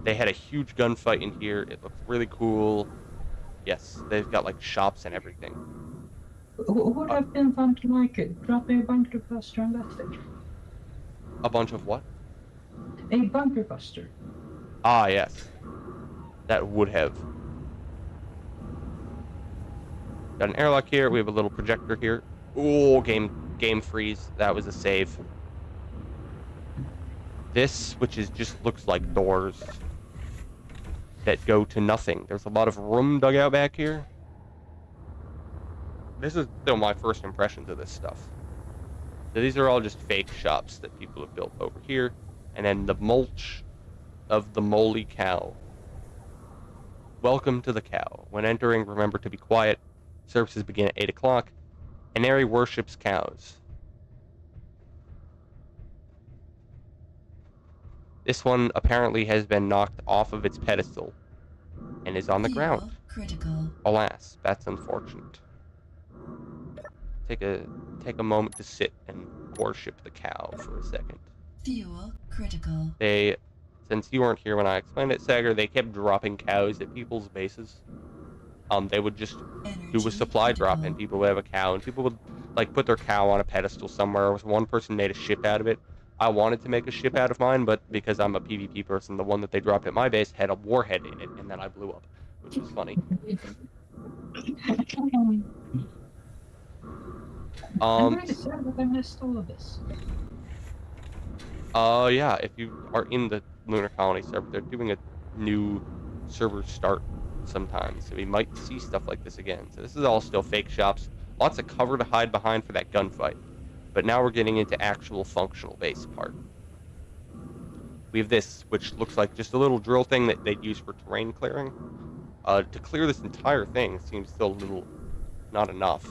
[SPEAKER 1] They had a huge gunfight in here. It looks really cool. Yes, they've got, like, shops and everything.
[SPEAKER 3] Who would have been fun to, like, drop a bunker buster on that thing?
[SPEAKER 1] A bunch of what?
[SPEAKER 3] A bunker buster.
[SPEAKER 1] Ah, yes. That would have. Got an airlock here. We have a little projector here. Oh, game freeze. That was a save. This, which is just looks like doors that go to nothing. There's a lot of room dug out back here. This is still my first impressions of this stuff. So these are all just fake shops that people have built over here. And then the mulch of the moly cow. Welcome to the cow. When entering, remember to be quiet. Services begin at 8 o'clock. Inari worships cows. This one apparently has been knocked off of its pedestal and is on the ground.
[SPEAKER 2] Critical.
[SPEAKER 1] Alas, that's unfortunate. Take a moment to sit and worship the cow for a second.
[SPEAKER 2] Fuel critical.
[SPEAKER 1] Since you weren't here when I explained it, Sager, they kept dropping cows at people's bases. They would just do a supply drop, and people would have a cow, and people would like put their cow on a pedestal somewhere. One person made a ship out of it. I wanted to make a ship out of mine, but because I'm a PvP person, the one that they dropped at my base had a warhead in it, and then I blew up, which was funny.
[SPEAKER 3] I'm really sad that I missed all of this.
[SPEAKER 1] Yeah, if you are in the Lunar Colony server, they're doing a new server start sometimes, so we might see stuff like this again. So this is all still fake shops. Lots of cover to hide behind for that gunfight. But now we're getting into actual functional base part. We have this, which looks like just a little drill thing that they'd use for terrain clearing. To clear this entire thing seems still a little not enough.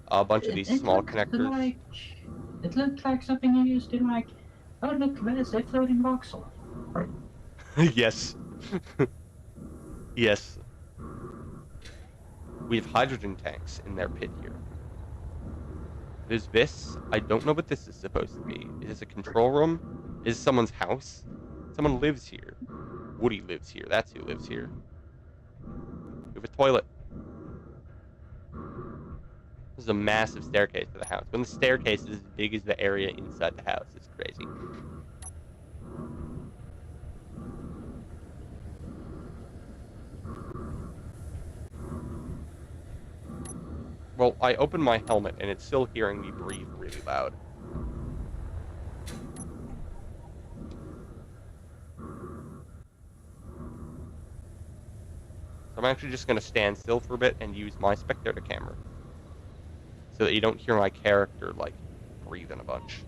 [SPEAKER 1] A bunch of these small connectors.
[SPEAKER 3] It looked like something you used in like, oh look, there's a floating voxel.
[SPEAKER 1] Yes. Yes. We have hydrogen tanks in their pit here. There's this. I don't know what this is supposed to be. Is this a control room? Is this someone's house? Someone lives here. Woody lives here. That's who lives here. We have a toilet. This is a massive staircase to the house. When the staircase is as big as the area inside the house, it's crazy. Well, I opened my helmet, and it's still hearing me breathe really loud. So I'm actually just going to stand still for a bit and use my spectator camera. So that you don't hear my character, like, breathing a bunch.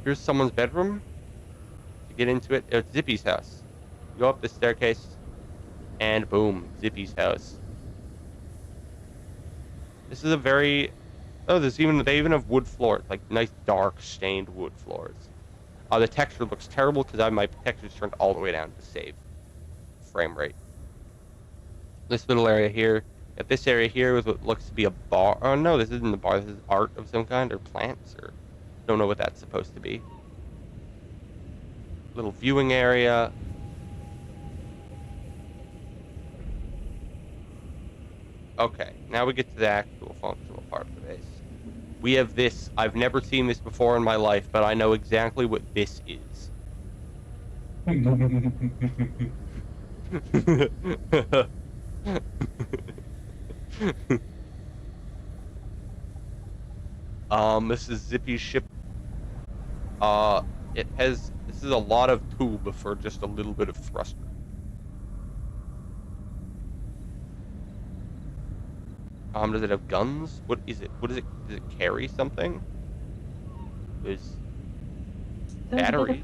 [SPEAKER 1] Here's someone's bedroom. To get into it, it's Zippy's house. You go up the staircase, and boom, Zippy's house. This is a very... Oh, they even have wood floors, like nice dark stained wood floors. The texture looks terrible because I have my textures turned all the way down to save frame rate. This little area here. If this area here with what looks to be a bar... Oh no, this isn't a bar. This is art of some kind, or plants, or... Don't know what that's supposed to be. Little viewing area. Okay, now we get to the actual functional part of the base. We have this. I've never seen this before in my life, but I know exactly what this is. This is Zippy's ship. This is a lot of tube for just a little bit of thruster. Does it have guns? What is it? What is it? Does it carry something? There's batteries.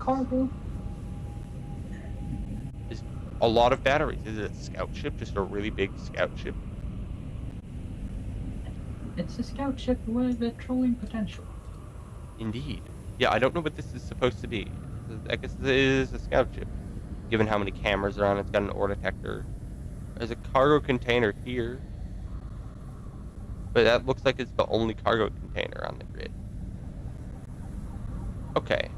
[SPEAKER 1] There's a lot of batteries. Is it a scout ship? Just a really big scout ship?
[SPEAKER 3] It's a scout ship with a trolling potential.
[SPEAKER 1] Indeed. Yeah, I don't know what this is supposed to be. I guess this is a scout ship. Given how many cameras are on it, it's got an ore detector. There's a cargo container here. But that looks like it's the only cargo container on the grid. Okay.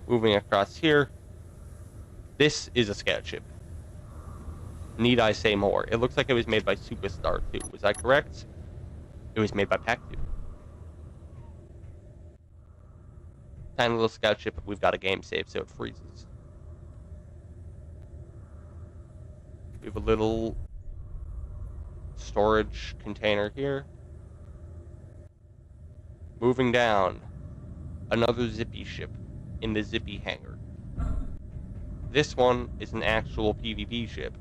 [SPEAKER 1] Moving across here. This is a scout ship. Need I say more? It looks like it was made by Superstar 2. Was I correct? It was made by Pack 2. Tiny little scout ship, but we've got a game save, so it freezes. We have a little storage container here. Moving down. Another Zippy ship in the Zippy hangar. This one is an actual PvP ship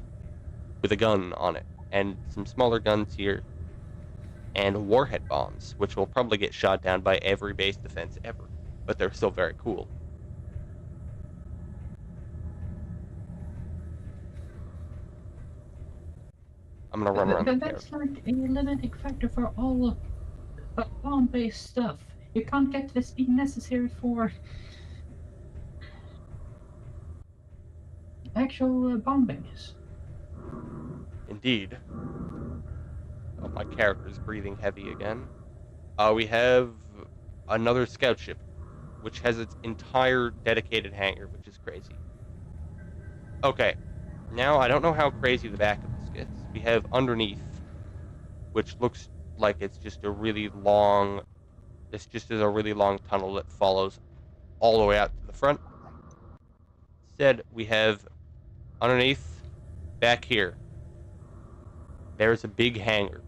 [SPEAKER 1] with a gun on it, and some smaller guns here, and warhead bombs, which will probably get shot down by every base defense ever, but they're still very cool. I'm gonna run around the
[SPEAKER 3] That's
[SPEAKER 1] character.
[SPEAKER 3] like a limiting factor for all bomb-based stuff. You can't get the speed necessary for actual bombings.
[SPEAKER 1] Indeed. Oh, my character's breathing heavy again. We have another scout ship, which has its entire dedicated hangar, which is crazy. Okay, now I don't know how crazy the back of this gets. We have underneath, which looks like it's just a really long. This just is a really long tunnel that follows all the way out to the front. Instead, we have underneath, back here, there's a big hangar.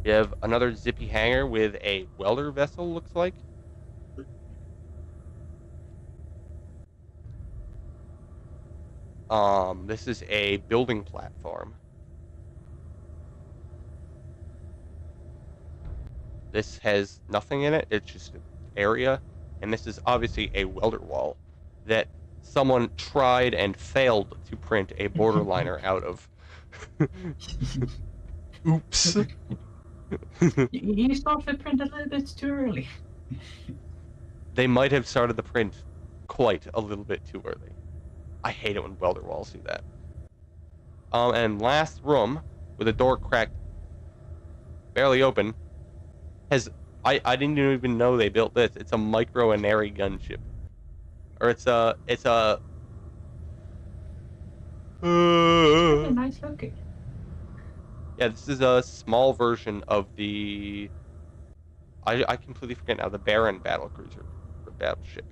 [SPEAKER 1] You have another zippy hangar with a welder vessel, looks like. This is a building platform. This has nothing in it. It's just an area. And this is obviously a welder wall that someone tried and failed to print a borderliner out of. Oops.
[SPEAKER 3] You started the print a little bit too early.
[SPEAKER 1] They might have started the print quite a little bit too early. I hate it when welder walls do that. And last room, with a door cracked, barely open, has... I didn't even know they built this. It's a micro-anary gunship. Or it's a...
[SPEAKER 3] Really nice looking.
[SPEAKER 1] Yeah, this is a small version of the... I completely forget now, the Baron battlecruiser, or battleship.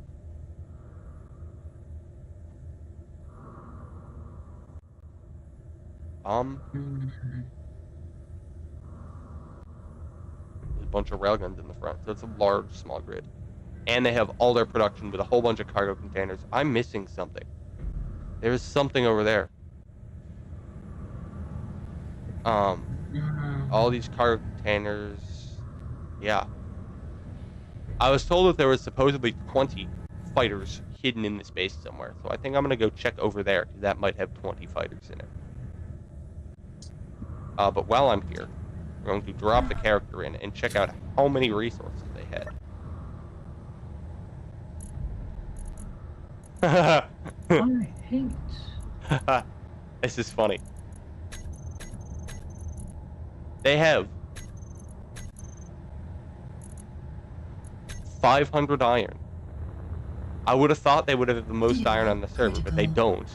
[SPEAKER 1] There's a bunch of railguns in the front, so it's a large, small grid. And they have all their production with a whole bunch of cargo containers. I'm missing something. There's something over there. All these cargo containers. Yeah. I was told that there was supposedly 20 fighters hidden in this base somewhere, so I think I'm gonna go check over there, because that might have 20 fighters in it. But while I'm here, I'm going to drop the character in and check out how many resources they had.
[SPEAKER 3] I hate.
[SPEAKER 1] This is funny. They have 500 iron. I would have thought they would have the most iron on the server, but they don't.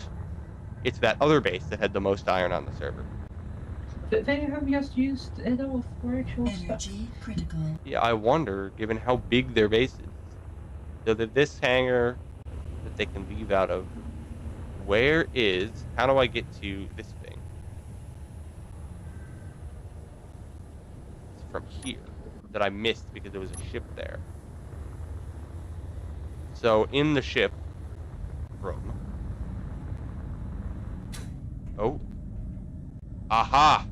[SPEAKER 1] It's that other base that had the most iron on the server.
[SPEAKER 3] They have just used it all for actual stuff.
[SPEAKER 2] Energy critical.
[SPEAKER 1] Yeah, I wonder, given how big their base is, so that this hangar that they can leave out of, where is... How do I get to this thing? It's from here, that I missed because there was a ship there. So, in the ship room... Oh. Aha!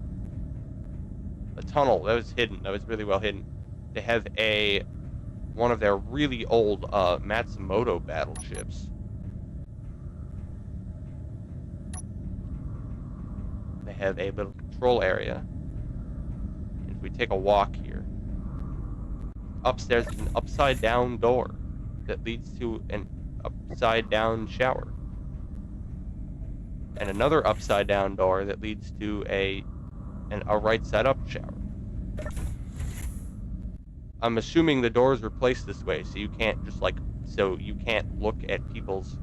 [SPEAKER 1] A tunnel. That was hidden. That was really well hidden. They have one of their really old Matsumoto battleships. They have a little control area. And we take a walk here. Upstairs is an upside down door that leads to an upside down shower. And another upside down door that leads to a right side up shower. I'm assuming the doors were placed this way so you can't just so you can't look at people's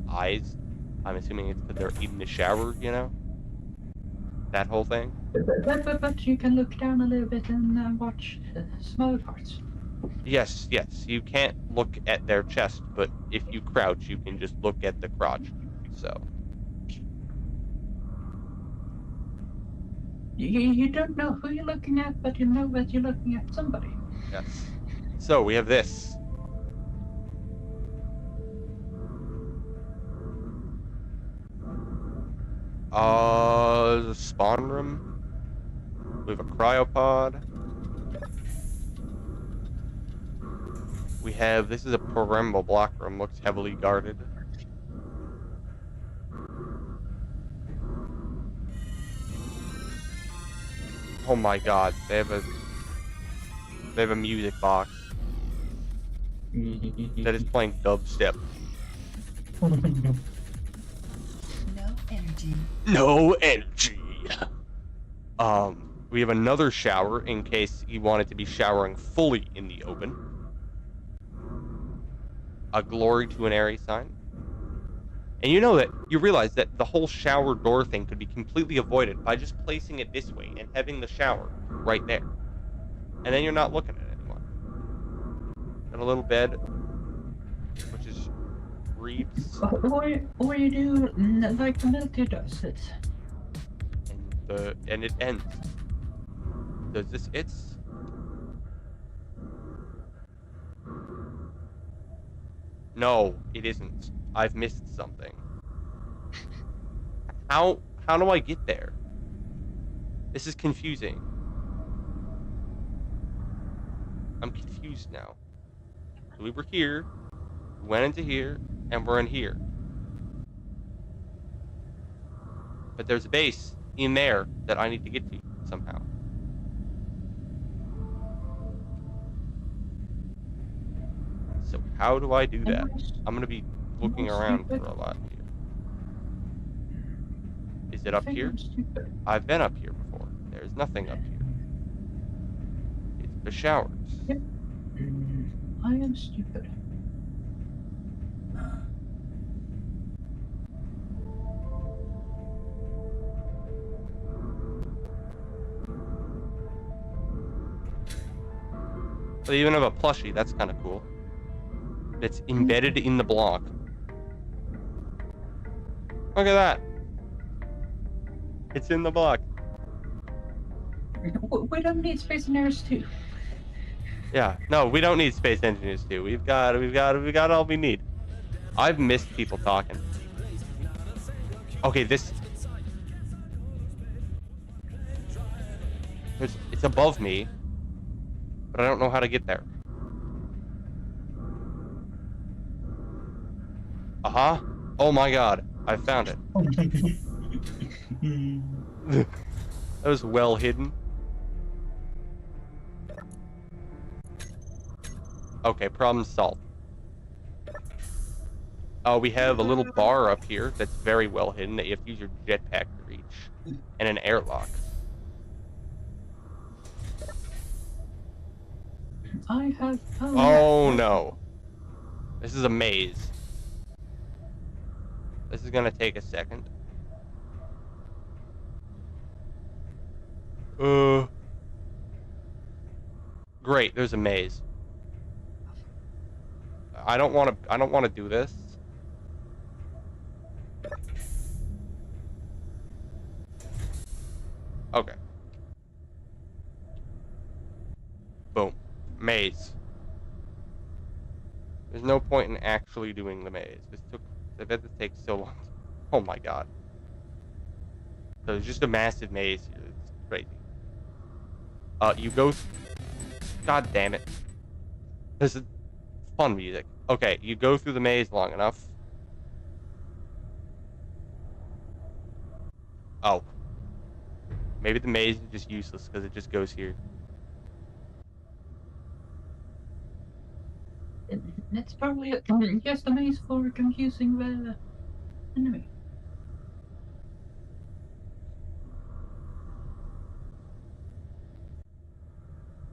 [SPEAKER 1] eyes. I'm assuming it's because they're in the shower, you know? That whole thing.
[SPEAKER 3] But you can look down a little bit and watch some other parts.
[SPEAKER 1] Yes. You can't look at their chest, but if you crouch, you can just look at the crotch. So.
[SPEAKER 3] You don't know who you're looking at, but you know that you're looking at somebody.
[SPEAKER 1] Yes. So we have this. The spawn room. We have a cryopod. We have, this is a programmable block room, looks heavily guarded. Oh my god, they have a music box that is playing dubstep.
[SPEAKER 2] No energy.
[SPEAKER 1] No energy. We have another shower in case you wanted to be showering fully in the open. A glory to an airy sign. And you know that, you realize that the whole shower door thing could be completely avoided by just placing it this way and having the shower right there. And then you're not looking at it anymore. And a little bed, which is reeds.
[SPEAKER 3] Or you do like the military does it.
[SPEAKER 1] And it ends. Does this, it's... No, it isn't. I've missed something. How do I get there? This is confusing. I'm confused now. We were here, we went into here, and we're in here. But there's a base in there that I need to get to somehow. So how do I do that? I'm gonna be looking around for a lot here. Is it up here? I've been up here before. There's nothing up here. It's the showers.
[SPEAKER 3] Yep. I am stupid.
[SPEAKER 1] They even have a plushie. That's kind of cool. It's embedded in the block. Look at that. It's in the block.
[SPEAKER 3] We don't need Space Engineers 2.
[SPEAKER 1] Yeah. No, we don't need Space Engineers 2. We've got all we need. I've missed people talking. Okay, this... It's above me, but I don't know how to get there. Uh-huh. Oh my god. I found it. That was well hidden. Okay, problem solved. Oh, we have a little bar up here that's very well hidden that you have to use your jetpack to reach. And an airlock.
[SPEAKER 3] I have...
[SPEAKER 1] Oh no. This is a maze. This is gonna take a second. Great, there's a maze. I don't want to do this. Okay. Boom. Maze. There's no point in actually doing the maze. I bet this takes so long. Oh my god. So it's just a massive maze here. It's crazy. You go... God damn it. This is fun music. Okay, you go through the maze long enough. Oh. Maybe the maze is just useless because it just goes here.
[SPEAKER 3] It's probably just a maze for confusing the enemy.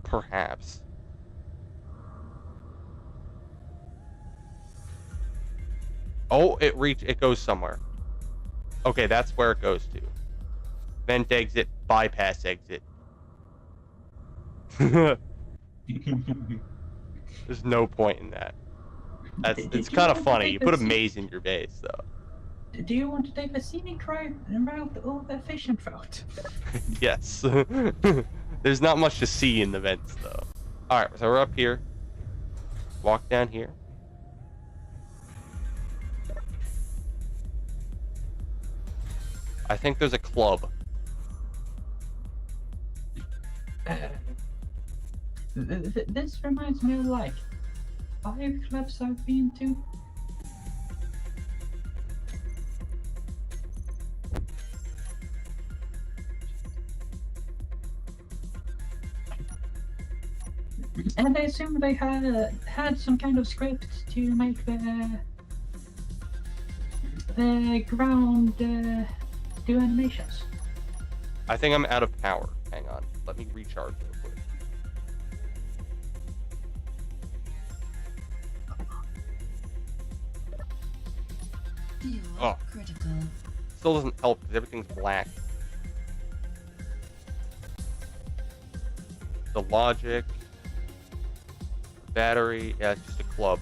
[SPEAKER 1] Perhaps. Oh, it goes somewhere. Okay, that's where it goes to. Vent exit, bypass exit. There's no point in that. It's kind of funny. You put a maze in your base, though.
[SPEAKER 3] Do you want to take the scenic route or the efficient route?
[SPEAKER 1] Yes. There's not much to see in the vents, though. Alright, so we're up here. Walk down here. I think there's a club.
[SPEAKER 3] This reminds me of like 5 clubs I've been to. And I assume they had some kind of script to make the ground do animations.
[SPEAKER 1] I think I'm out of power. Hang on. Let me recharge real quick.
[SPEAKER 2] Fuel
[SPEAKER 1] Oh.
[SPEAKER 2] critical.
[SPEAKER 1] Still doesn't help because everything's black. The logic. The battery. Yeah, it's just a club.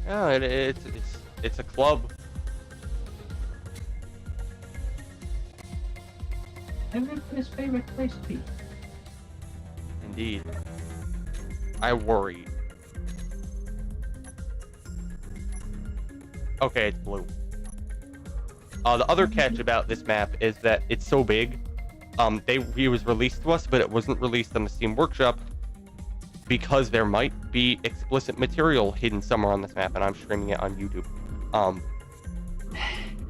[SPEAKER 1] Yeah, it's a club.
[SPEAKER 3] Everybody's favorite place to be.
[SPEAKER 1] Indeed. I worry. Okay, it's blue. The other catch about this map is that it's so big. It was released to us, but it wasn't released on the Steam Workshop because there might be explicit material hidden somewhere on this map, and I'm streaming it on YouTube.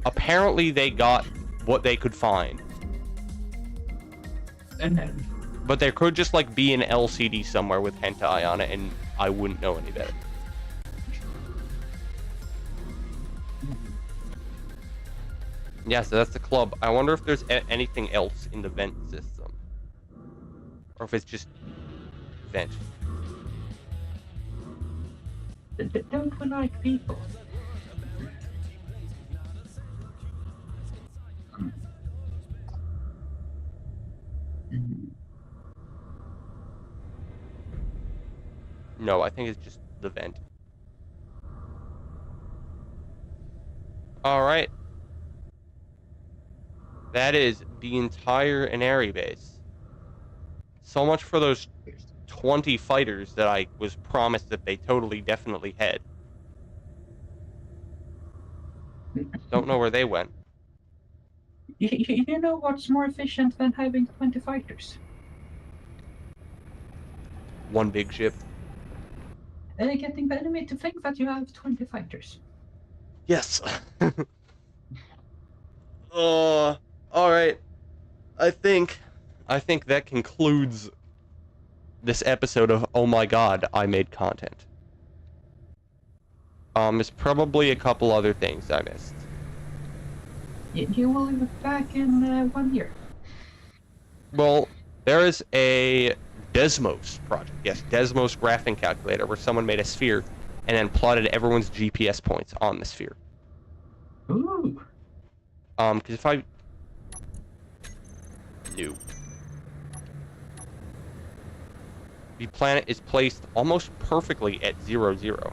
[SPEAKER 1] Apparently they got what they could find.
[SPEAKER 3] And then
[SPEAKER 1] But there could just like be an LCD somewhere with hentai on it, and I wouldn't know any better. Yeah, so that's the club. I wonder if there's anything else in the vent system, or if it's just vent.
[SPEAKER 3] don't we like people?
[SPEAKER 1] No, I think it's just the vent. All right. That is the entire Inari base. So much for those 20 fighters that I was promised that they totally definitely had. Don't know where they went.
[SPEAKER 3] You know what's more efficient than having 20 fighters?
[SPEAKER 1] One big ship.
[SPEAKER 3] Getting the enemy to think that you have 20 fighters.
[SPEAKER 1] Yes. All right. I think that concludes this episode of Oh My God, I Made Content. There's probably a couple other things I missed.
[SPEAKER 3] You will be back in 1 year.
[SPEAKER 1] Well, there is a Desmos project. Yes, Desmos graphing calculator where someone made a sphere and then plotted everyone's GPS points on the sphere.
[SPEAKER 3] Ooh.
[SPEAKER 1] Because if I knew the planet is placed almost perfectly at 0, 0.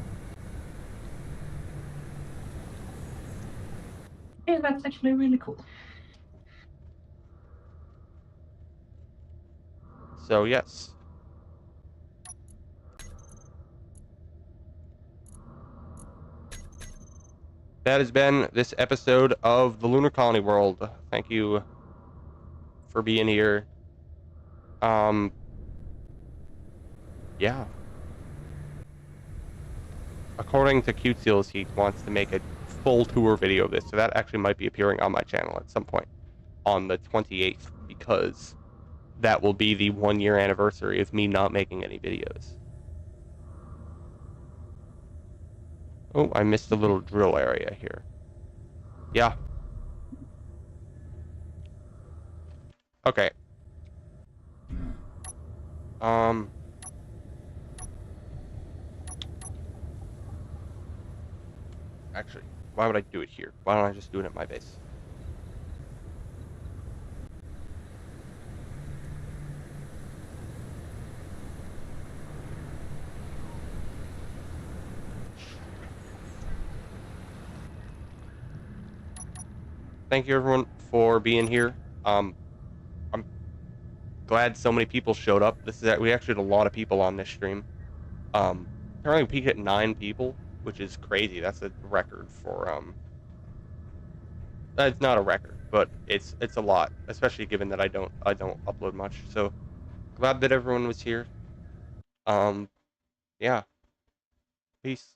[SPEAKER 3] Yeah, that's actually really cool.
[SPEAKER 1] So yes. That has been this episode of the Lunar Colony World. Thank you for being here. Yeah. According to Cute Seals, he wants to make a full tour video of this, so that actually might be appearing on my channel at some point on the 28th, because that will be the 1-year anniversary of me not making any videos. Oh, I missed a little drill area here. Yeah. Okay. Actually, why would I do it here? Why don't I just do it at my base? Thank you everyone for being here. I'm glad so many people showed up. We actually had a lot of people on this stream. Currently we peaked at 9 people, which is crazy. That's a record for it's not a record, but it's a lot, especially given that I don't upload much. So glad that everyone was here. Yeah. Peace.